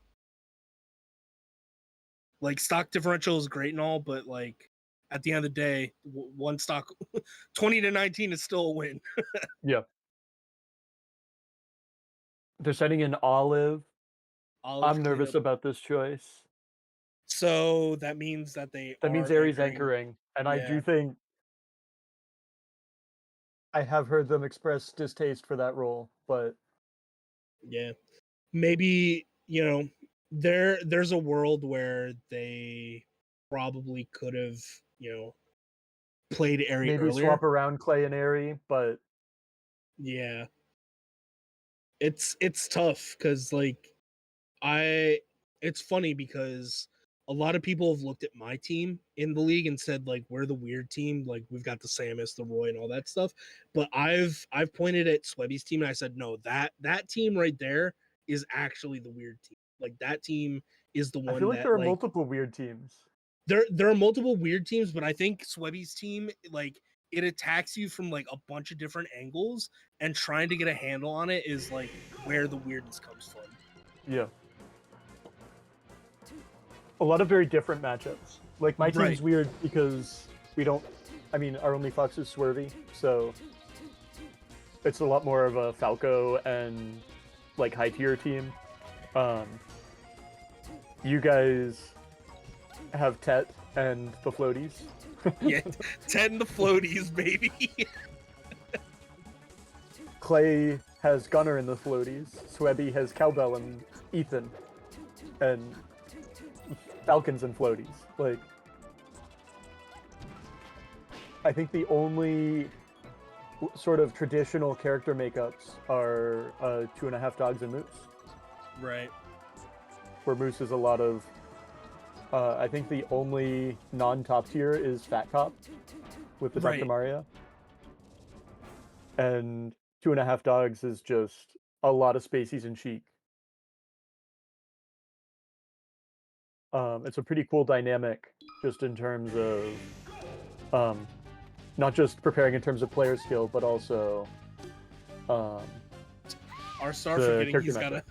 Like stock differential is great and all, but like at the end of the day, one stock 20-19 is still a win. Yeah. They're setting in Olive. Olive I'm nervous cleanup. about this choice. So that means that they That means are Aries anchoring. anchoring, and I do Yeah, think I have heard them express distaste for that role, but yeah. Maybe, there's a world where they probably could have, played Airy maybe swap earlier. around Clay and Airy, but Yeah. It's tough because like I it's funny because a lot of people have looked at my team in the league and said like we're the weird team, like we've got the Samus, the Roy, and all that stuff. But I've pointed at Swebby's team and I said no, that team right there is actually the weird team. Like that team is the I feel one like that there are like multiple weird teams. there are multiple weird teams, but I think Swebby's team like it attacks you from like a bunch of different angles, and trying to get a handle on it is like where the weirdness comes from. Yeah. A lot of very different matchups. Like my Right. team's weird because we don't I mean our only Fox is Swervy, so it's a lot more of a Falco and like high tier team. Um you guys have Tet and the floaties. Yeah, 10 the floaties, baby. Clay has Gunner in the floaties. Swebby has Cowbell and Ethan. And Falcons and floaties. Like, I think the only sort of traditional character makeups are 2.5 Dogs and Moose, Right. where Moose is a lot of. I think the only non-top tier is Fat Cop with the Dr. Right. Mario, and 2.5 Dogs is just a lot of Spaceys and Chic. It's a pretty cool dynamic, just in terms of um, not just preparing in terms of player skill, but also um, Our star the forgetting character he's got matchup. a.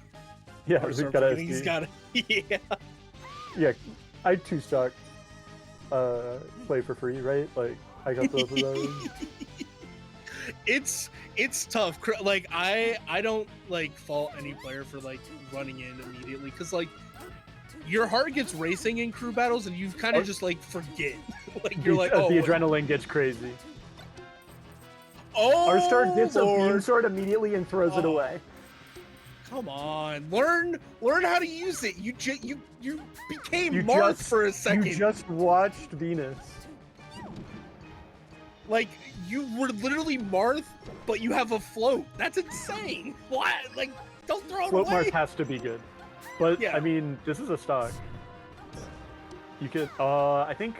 Yeah, Our we've star got forgetting he's SD. got a. Yeah. Yeah, I 2-stock play for free, right? Like I got both of those. It's tough. Like I don't like fault any player for like running in immediately because like your heart gets racing in crew battles and you kind of just like forget. Like you're like, The oh, adrenaline gets crazy. R-Star oh gets a beam Lord, sword immediately and throws it oh, away. come on, learn how to use it. You became You Marth just for a second. you just watched Venus. Like you were literally Marth, but you have a float. That's insane. What? Like, don't throw it Float away. Marth has to be good. But Yeah. I mean, this is a stock. You could I think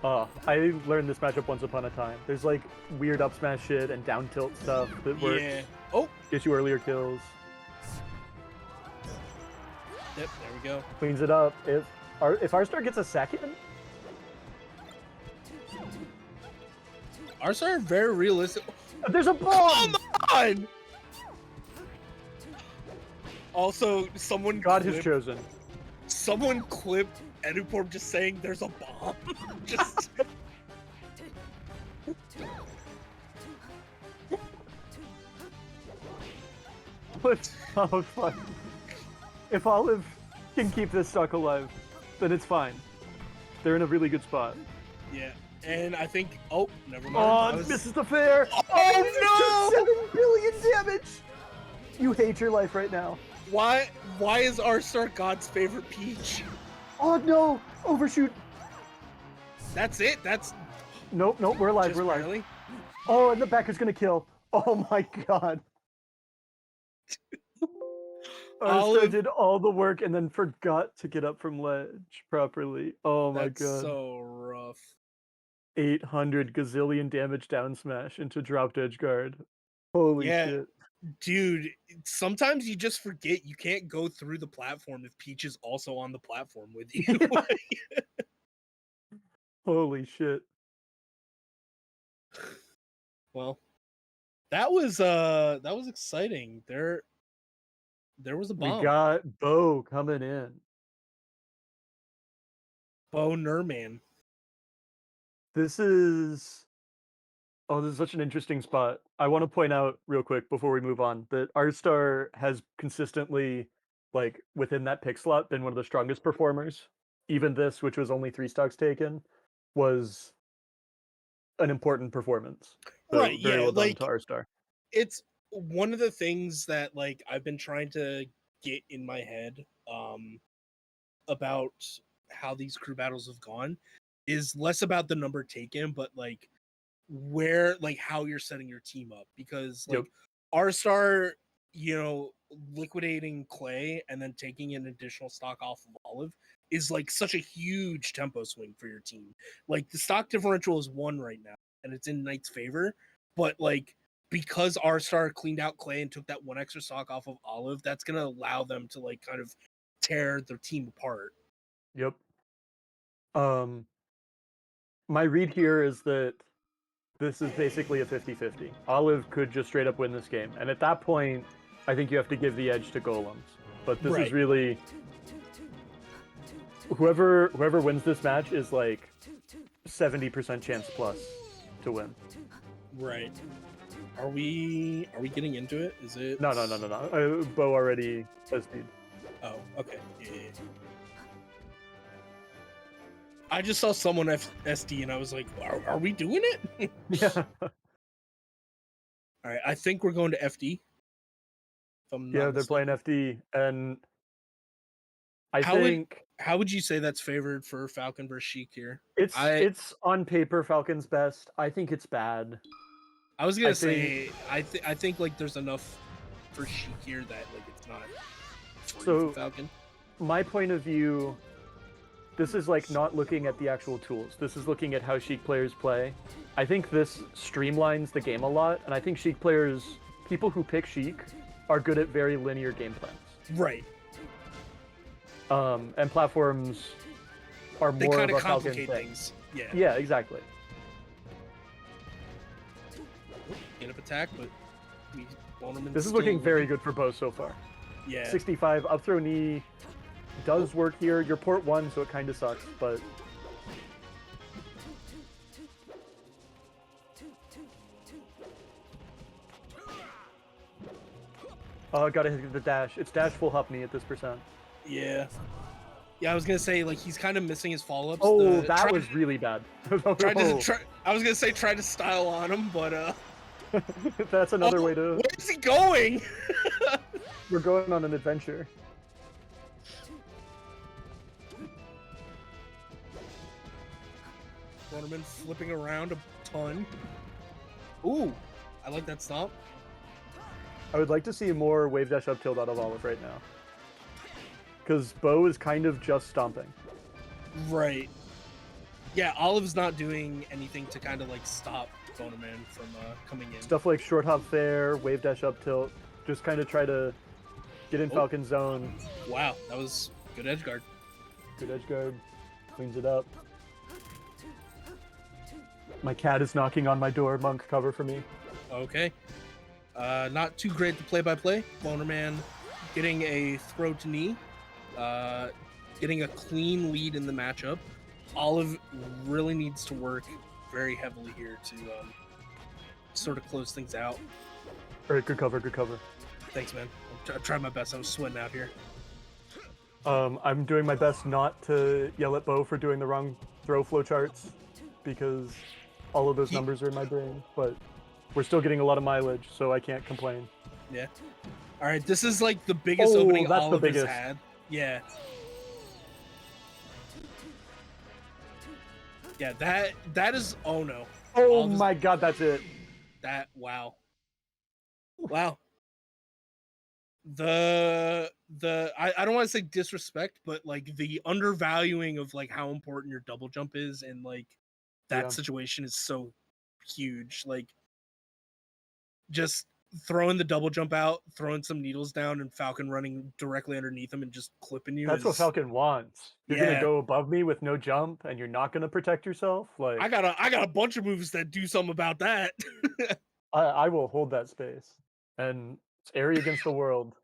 I learned this matchup once upon a time. There's like weird up smash shit and down tilt stuff that works. Yeah. Oh. Gets you earlier kills. Yep. There we go. Cleans it up. If R-Star gets a second, Ours are very realistic. there's a bomb. Come on. Also, God has chosen. Someone clipped Eduporm just saying there's a bomb. Just. Oh fuck! If Olive can keep this stock alive, then it's fine. They're in a really good spot. Yeah. And I think. Oh, never mind. Oh, misses the fair. Oh no! 7 billion damage. You hate your life right now. Why is R-Star God's favorite Peach? Oh no! Overshoot. That's it. That's Nope. We're alive. just We're alive. barely. Oh, and the backer's gonna kill. Oh my god. R-Star did all the work and then forgot to get up from ledge properly. Oh my That's god. so rough. 800 gazillion damage down smash into dropped edge guard. Holy Yeah, shit. dude. Sometimes you just forget you can't go through the platform if Peach is also on the platform with you. Holy shit. Well, that was exciting. There was a We bomb. got Bo coming in. Bo Nerman. This is such an interesting spot. I want to point out real quick before we move on that R-Star has consistently, like within that pick slot, been one of the strongest performers. Even this, which was only 3 stocks taken, was an important performance. So Right, very yeah, well done to like R-Star. it's one of the things that like I've been trying to get in my head about how these crew battles have gone is less about the number taken, but like where like how you're setting your team up, because Yep. like R-Star, liquidating Clay and then taking an additional stock off of Olive is like such a huge tempo swing for your team. Like the stock differential is 1 right now and it's in Knight's favor, but like because R-Star cleaned out Clay and took that 1 extra stock off of Olive, that's going to allow them to like kind of tear their team apart. Yep. My read here is that this is basically a 50-50. Olive could just straight up win this game. And at that point, I think you have to give the edge to Golems. But this is Right. really whoever wins this match is like 70% chance plus to win. Right. Are we getting into it? Is it No. Bo already SD'd. Oh, okay. Yeah. I just saw someone SD and I was like, are we doing it? Yeah. All right, I think we're going to FD. If I'm not They're playing mistaken. FD, and I How would think how would you say that's favored for Falcon versus Sheik here? it's on paper Falcon's best. I think it's bad. I was I gonna think say I think like there's enough for Sheik here that like it's not free for so. Falcon. My point of view, this is like not looking at the actual tools. This is looking at how Sheik players play. I think this streamlines the game a lot, and I think Sheik players, people who pick Sheik, are good at very linear game plans. Right. And platforms are They more kind of of a Falcon complicate thing. things. Yeah. Yeah, exactly. Get up attack, but This is looking very good for Bo so far. Yeah. 65 up throw knee does work here. You're port 1, so it kind of sucks, but gotta hit the dash. It's dash full hop knee at this percent. Yeah. Yeah, I was gonna say like he's kind of missing his follow-ups. Oh, that was really bad. I was gonna say try to style on him, but that's another way to. Where is he going? We're going on an adventure. Waterman flipping around a ton. Ooh, I like that stomp. I would like to see more wave dash up tilt out of Olive right now. Because Bo is kind of just stomping. Right. Yeah, Olive's not doing anything to kind of like stop Boneman from coming in. Stuff like short hop fair, wave dash up tilt, just kind of try to get in Falcon zone. Wow, that was good edge guard. Good edge guard, cleans it up. My cat is knocking on my door. Monk, cover for me. Okay. Not too great to play-by-play. Bonerman getting a throw to knee. Getting a clean lead in the matchup. Olive really needs to work very heavily here to sort of close things out. All right, good cover, good cover. Thanks, man. I tried my best. I was sweating out here. I'm doing my best not to yell at Bo for doing the wrong throw flow charts because all of those numbers are in my brain, but we're still getting a lot of mileage, so I can't complain. Yeah. All right, this is like the biggest opening that's Olive the biggest. has had. Yeah. Yeah, that is oh no. Oh my god, that's it. Wow. Wow. I don't want to say disrespect, but like the undervaluing of like how important your double jump is and like that situation is so huge. Like, just throwing the double jump out, throwing some needles down, and Falcon running directly underneath him and just clipping you. That's what Falcon wants. You're gonna go above me with no jump, and you're not gonna protect yourself. Like, I got a bunch of moves that do something about that. I will hold that space, and it's Airy against the world.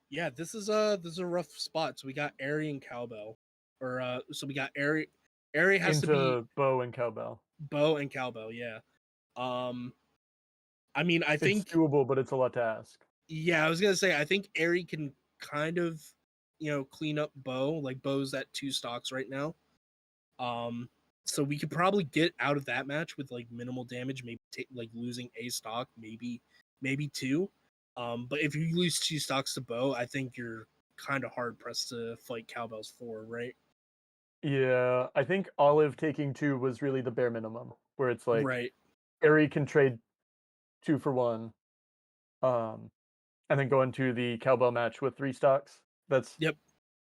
Yeah, this is a rough spot. So we got Airy and Cowbell, or so we got Airy. Airy has to be Bow and Cowbell. Bow and Cowbell. Yeah. I mean, I think it's doable, but it's a lot to ask. Yeah, I was gonna say I think Airy can kind of, clean up Bow. Like Bow's at 2 stocks right now. So we could probably get out of that match with like minimal damage, maybe like losing a stock, maybe 2. But if you lose 2 stocks to Bow, I think you're kind of hard pressed to fight Cowbell's 4, right? Yeah, I think Olive taking 2 was really the bare minimum, where it's like Right. Airy can trade 2 for 1, and then go into the Cowbell match with 3 stocks. That's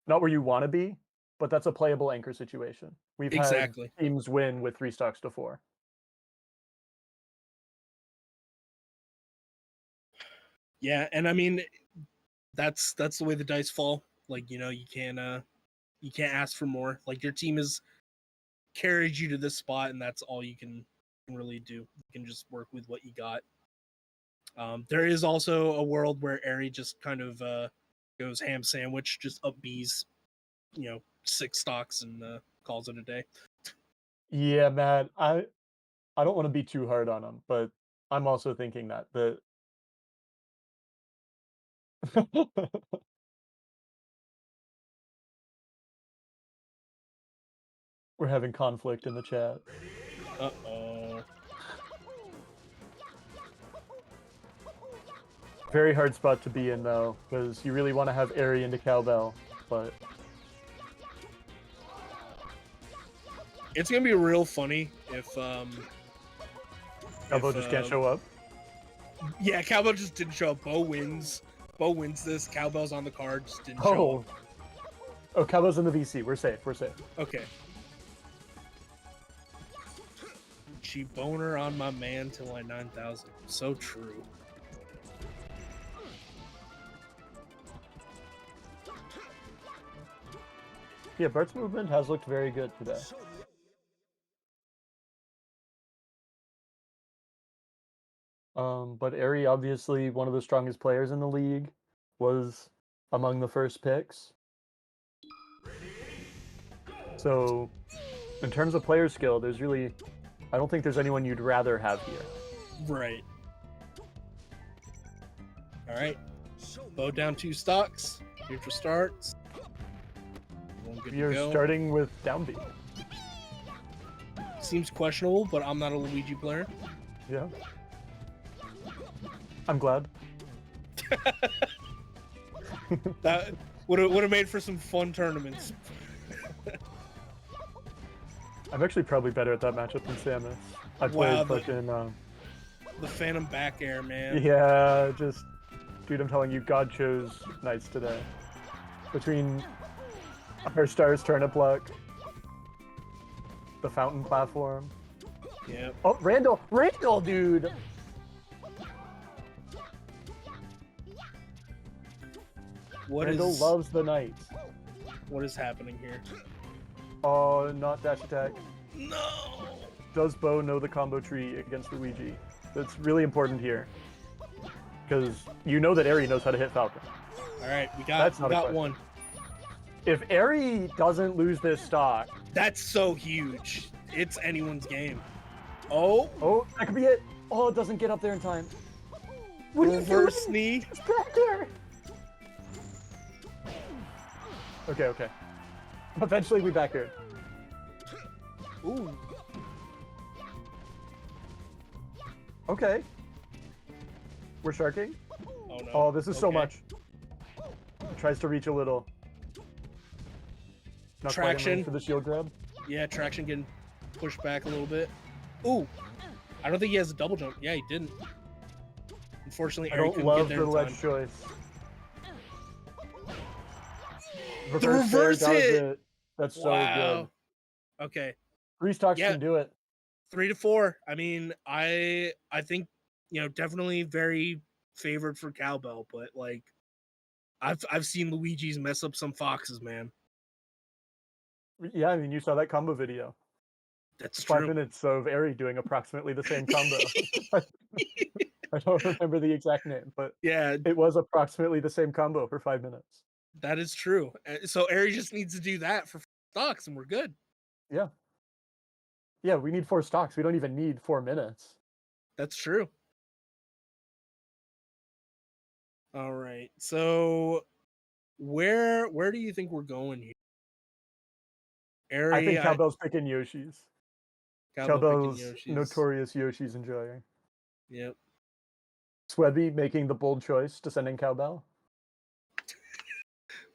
not where you want to be, but that's a playable anchor situation. We've had teams win with 3 stocks to 4. Yeah, and I mean, that's the way the dice fall. Like, you can't ask for more. Like, your team has carried you to this spot, and that's all you can really do. You can just work with what you got. There is also a world where Airy just kind of goes ham sandwich, just up B's, 6 stocks and calls it a day. Yeah, man. I don't want to be too hard on him, but I'm also thinking that we're having conflict in the chat. Uh-oh. Very hard spot to be in, though, because you really want to have Airy into Cowbell, but it's gonna be real funny if Cowbell just can't show up. Yeah, Cowbell just didn't show up. Bow wins this. Cowbell's on the card, just didn't show up. Oh, Cowbell's in the VC. We're safe. Okay. She boner on my man till I 9,000. So true. Yeah, Bart's movement has looked very good today. But Airy, obviously one of the strongest players in the league, was among the first picks. So, in terms of player skill, I don't think there's anyone you'd rather have here. Right. All right. Bow down 2 stocks. Neutral starts. You're starting with down B. Seems questionable, but I'm not a Luigi player. Yeah. I'm glad. That would have made for some fun tournaments. I'm actually probably better at that matchup than Samus. I played fucking the Phantom back air, man. Yeah, dude, I'm telling you, God chose Knights today. Between our Stars Turnip Luck, the Fountain platform. Yep. Oh, Randall, dude. Randall loves the Knights. What is happening here? Oh, not dash attack. No! Does Bo know the combo tree against Luigi? That's really important here. Because you know that Airy knows how to hit Falcon. Alright, we got one. If Airy doesn't lose this stock... That's so huge. It's anyone's game. Oh! Oh, that could be it. Oh, it doesn't get up there in time. What reverse knee? It's back there! Okay. Eventually we back here. Ooh. Okay. We're sharking. Oh no. Oh, this is so much. Tries to reach a little. Not traction for the shield grab. Yeah, traction getting pushed back a little bit. Ooh. I don't think he has a double jump. Yeah, he didn't. Unfortunately, I don't love the ledge choice. The reverse hit. That's so good. Wow. Okay. 3 stocks Yeah, can do it. 3 to 4. I mean, I think, definitely very favored for cowbell, but like I've seen Luigi's mess up some foxes, man. Yeah, I mean, you saw that combo video. That's 5 true. minutes of Eri doing approximately the same combo. I don't remember the exact name, but Yeah, it was approximately the same combo for 5 minutes. that is true. So Ari just needs to do that for stocks, and we're good. Yeah. Yeah, we need 4 stocks. We don't even need 4 minutes. That's true. All right. So where do you think we're going here? I Ari, think Cowbell's picking Yoshi's. cowbell picking Cowbell's Yoshi's. notorious Yoshi's enjoyer. Yep. Swebby making the bold choice to sending Cowbell.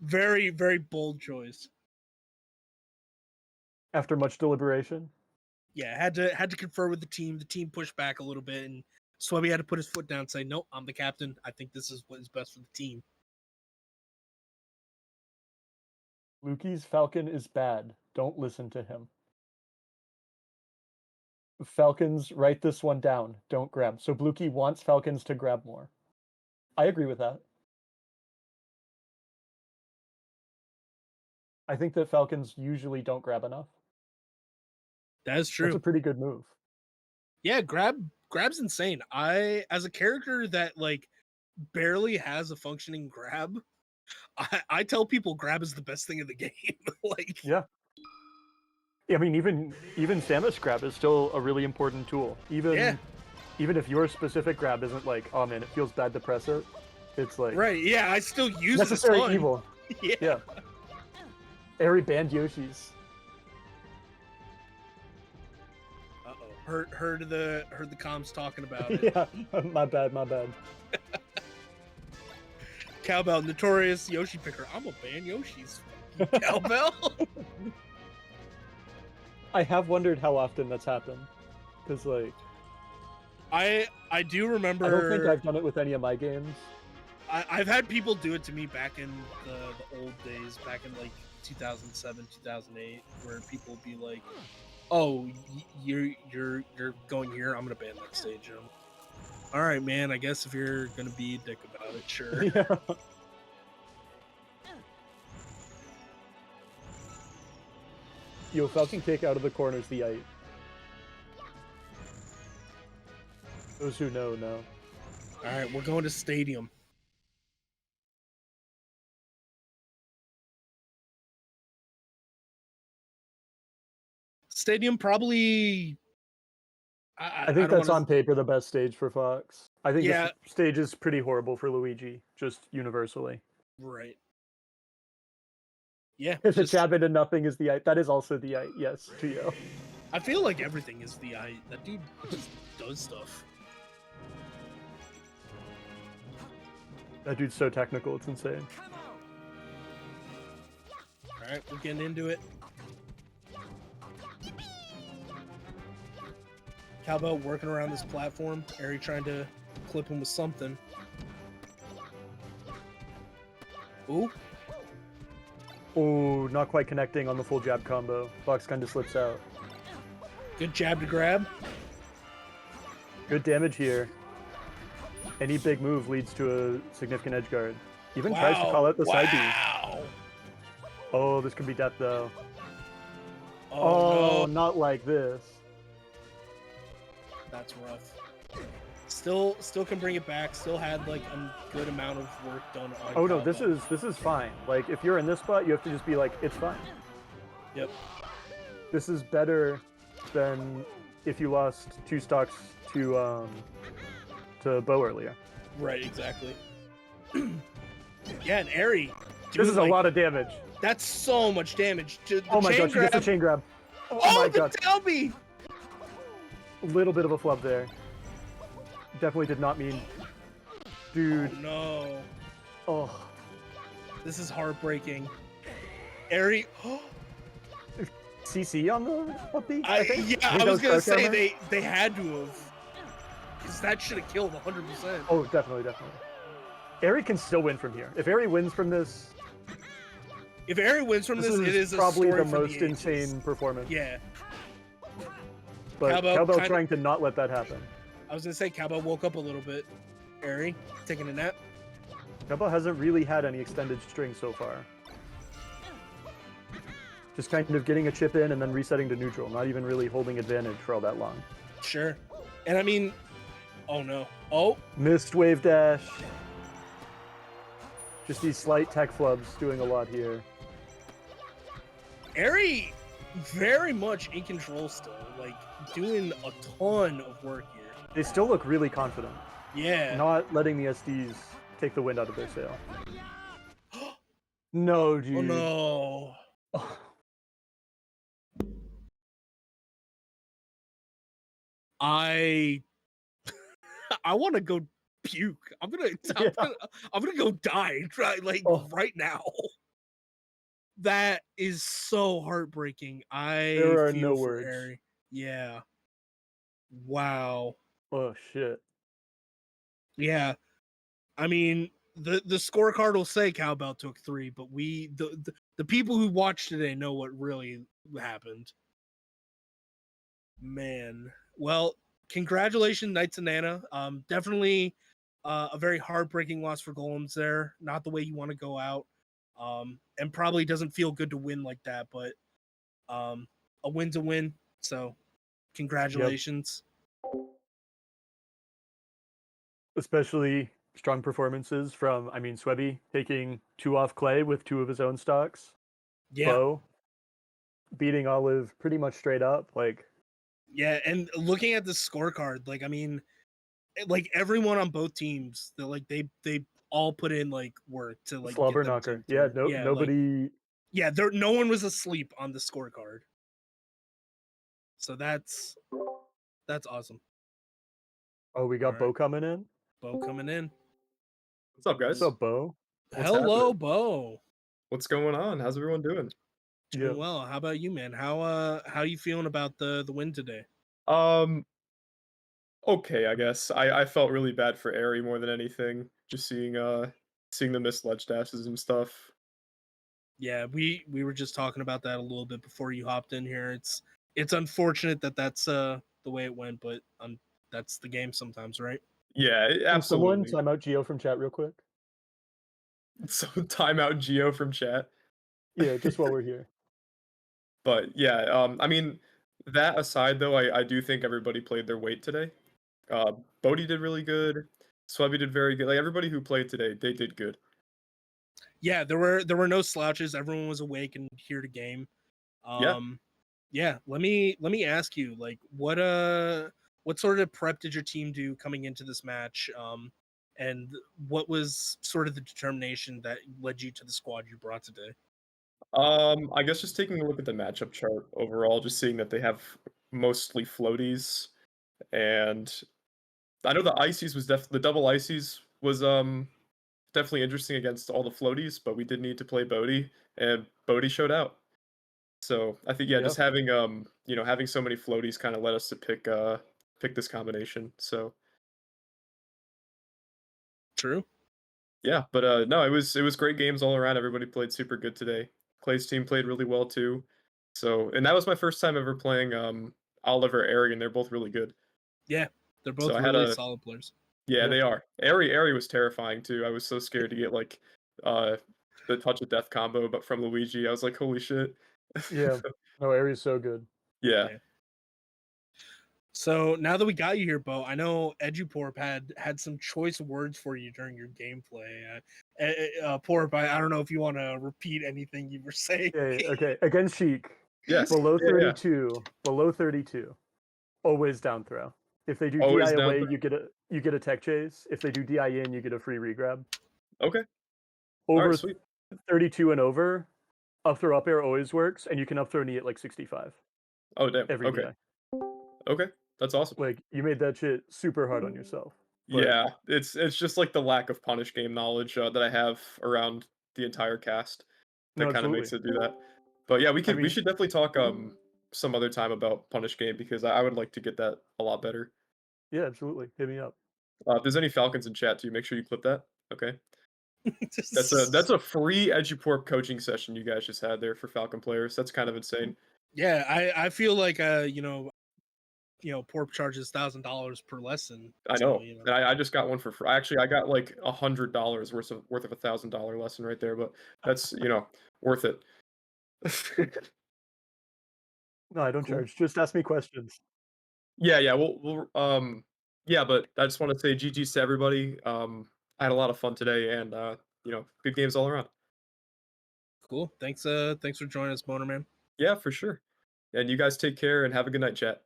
Very, very bold choice. After much deliberation. Yeah, had to confer with the team. The team pushed back a little bit, and Swebby had to put his foot down and say, "No, I'm the captain. I think this is what is best for the team." Lukey's Falcon is bad. Don't listen to him. Falcons, write this one down. Don't grab. So Blukey wants Falcons to grab more. I agree with that. I think that Falcons usually don't grab enough. That is That's true. a pretty good move. Yeah, grab's insane. As a character that like barely has a functioning grab, I tell people grab is the best thing in the game. Like, Yeah. I mean, even Samus grab is still a really important tool. yeah, Even if your specific grab isn't like, oh man, it feels bad to press it. It's like right. Yeah, I still use necessary it a ton. evil. Yeah. Yeah. Eri banned Yoshi's. Heard the comms talking about it. Yeah, my bad. Cowbell, notorious Yoshi picker. I'm a ban Yoshi's. Cowbell. I have wondered how often that's happened, because like I do remember. I don't think I've done it with any of my games. I've had people do it to me back in the old days, back in like 2007, 2008, where people would be like, "Oh, you're going here. I'm gonna ban that stage." All right, man. I guess if you're gonna be a dick about it, sure. Yeah. Yo, Falcon kick out of the corners the ite. Those who know. All right, we're going to stadium. Stadium probably. I think that's on paper the best stage for Fox. I think this stage is pretty horrible for Luigi, just universally. Right. Yeah. If it's jab into nothing is the ite, that is also the ite, yes, to you. I feel like everything is the ite. That dude just does stuff. That dude's so technical, it's insane. Alright, we're getting into it. Cowbell working around this platform. Ari trying to clip him with something. Ooh. Oh, not quite connecting on the full jab combo. Fox kind of slips out. Good jab to grab. Good damage here. Any big move leads to a significant edge guard. Even tries to call out the side B. Oh, this could be death though. Oh, no. Not like this. That's rough. Still can bring it back. Still had like a good amount of work done on. Oh no, this is fine. Like if you're in this spot, you have to just be like, it's fine. Yep. This is better than if you lost 2 stocks to Bo earlier. Right, exactly. Yeah, and Ari. This is like, a lot of damage. That's so much damage. Oh my god, she gets the chain grab. Oh my god. Tell me! Little bit of a flub there. Definitely did not mean. Dude. Oh no. Oh. This is heartbreaking. Ari. CC on the up B? I think? Yeah, I was gonna say they had to have. Because that should have killed 100%. Oh, definitely. Ari can still win from here. If Ari wins from this, If Ari wins from This this, it is is a probably story the for the most ages. insane performance. Yeah. But Cowbell Cowbell kind of. trying to not let that happen. I was gonna say Cowbell woke up a little bit. Ari taking a nap. Cowbell hasn't really had any extended string so far. Just kind of getting a chip in and then resetting to neutral, not even really holding advantage for all that long. Sure. And I mean, oh no. Oh, Missed wave dash. Just these slight tech flubs doing a lot here. Ari very much in control still, like doing a ton of work here. They still look really confident. Yeah. Not letting the SDs take the wind out of their sail. No, dude. Oh no. I I want to go puke. I'm gonna go die right now. That is so heartbreaking. I There are feel no for words. Ari. Yeah. Wow. Oh shit. Yeah. I mean, the scorecard will say Cowbell took 3, but the people who watched today know what really happened. Man. Well, congratulations, Knights and Nana. Definitely a very heartbreaking loss for Golems there. Not the way you want to go out. And probably doesn't feel good to win like that, but a win's a win. So congratulations. Yep. Especially strong performances from, I mean, Swebby taking 2 off clay with 2 of his own stocks. Yeah. Bo beating Olive pretty much straight up. Like, yeah, and looking at the scorecard, like I mean, like everyone on both teams, they all put in like work to like get slobber them to, knocker. Yeah, nobody. There no one was asleep on the scorecard. So that's awesome. Oh, we got Bo coming in. Bo coming in. What's up, guys? What's up, Bo? What's Hello, happening? Bo. What's going on? How's everyone doing? Doing well. How about you, man? How you feeling about the win today? Um, okay, I guess. I felt really bad for Ari more than anything. Just seeing the missed ledge dashes and stuff. Yeah, we were just talking about that a little bit before you hopped in here. It's unfortunate that that's the way it went, but that's the game sometimes, right? Yeah, Can someone absolutely. time out Geo from chat real quick? So timeout Geo from chat. Yeah, just while we're here. But yeah, I mean, that aside though, I do think everybody played their weight today. Bodhi did really good. Swebby did very good. Like everybody who played today, they did good. Yeah, there were no slouches. Everyone was awake and here to game. Yeah. Yeah. Let me ask you, like, what sort of prep did your team do coming into this match? And what was sort of the determination that led you to the squad you brought today? I guess just taking a look at the matchup chart overall, just seeing that they have mostly floaties, and I know the ices was the double ices was definitely interesting against all the floaties, but we did need to play Bodhi, and Bodhi showed out. So I think just having having so many floaties kind of led us to pick this combination. So True. yeah, but no, it was great games all around. Everybody played super good today. Clay's team played really well too. So and that was my first time ever playing Oliver, Ari, and they're both really good. Yeah, they're So both I had really solid players. yeah, they are. Ari was terrifying too. I was so scared to get like uh the touch of death combo, but from Luigi, I was like, holy shit. Yeah. No, Ari's so good. Yeah. Yeah. So now that we got you here, Bo, I know Eduporp had some choice words for you during your gameplay. Porp, I don't know if you want to repeat anything you were saying. Okay, okay. Against Sheik, Yes. below Yeah, yeah. 32, below 32, always down throw. If they do Always DI down away, throw. you get a tech chase. If they do DI in, you get a free regrab. Okay. All right, Over sweet. 32 and over, up throw up air always works, and you can up throw knee at like 65 Oh damn. every Okay. DI. Okay. That's awesome. Like you made that shit super hard on yourself. But Yeah, it's just like the lack of punish game knowledge that I have around the entire cast no, that kind of makes absolutely. it do that. But yeah, I we mean, should definitely talk some other time about punish game because I would like to get that a lot better. yeah, absolutely. Hit me up. If there's any Falcons in chat too, make sure you clip that. Okay. That's a free EduPorp coaching session you guys just had there for Falcon players. That's kind of insane. Yeah, I feel like Porp charges $1,000 per lesson. I So, know. And I just got one for free. Actually, I got like $100 worth of $1,000 lesson right there, but that's worth it. No, I don't Cool. charge. Just ask me questions. Yeah. Yeah, but I just want to say GG's to everybody. I had a lot of fun today, and good games all around. Cool. Thanks for joining us, Boner Man. Yeah, for sure. And you guys take care and have a good night, chat.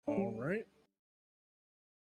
All right.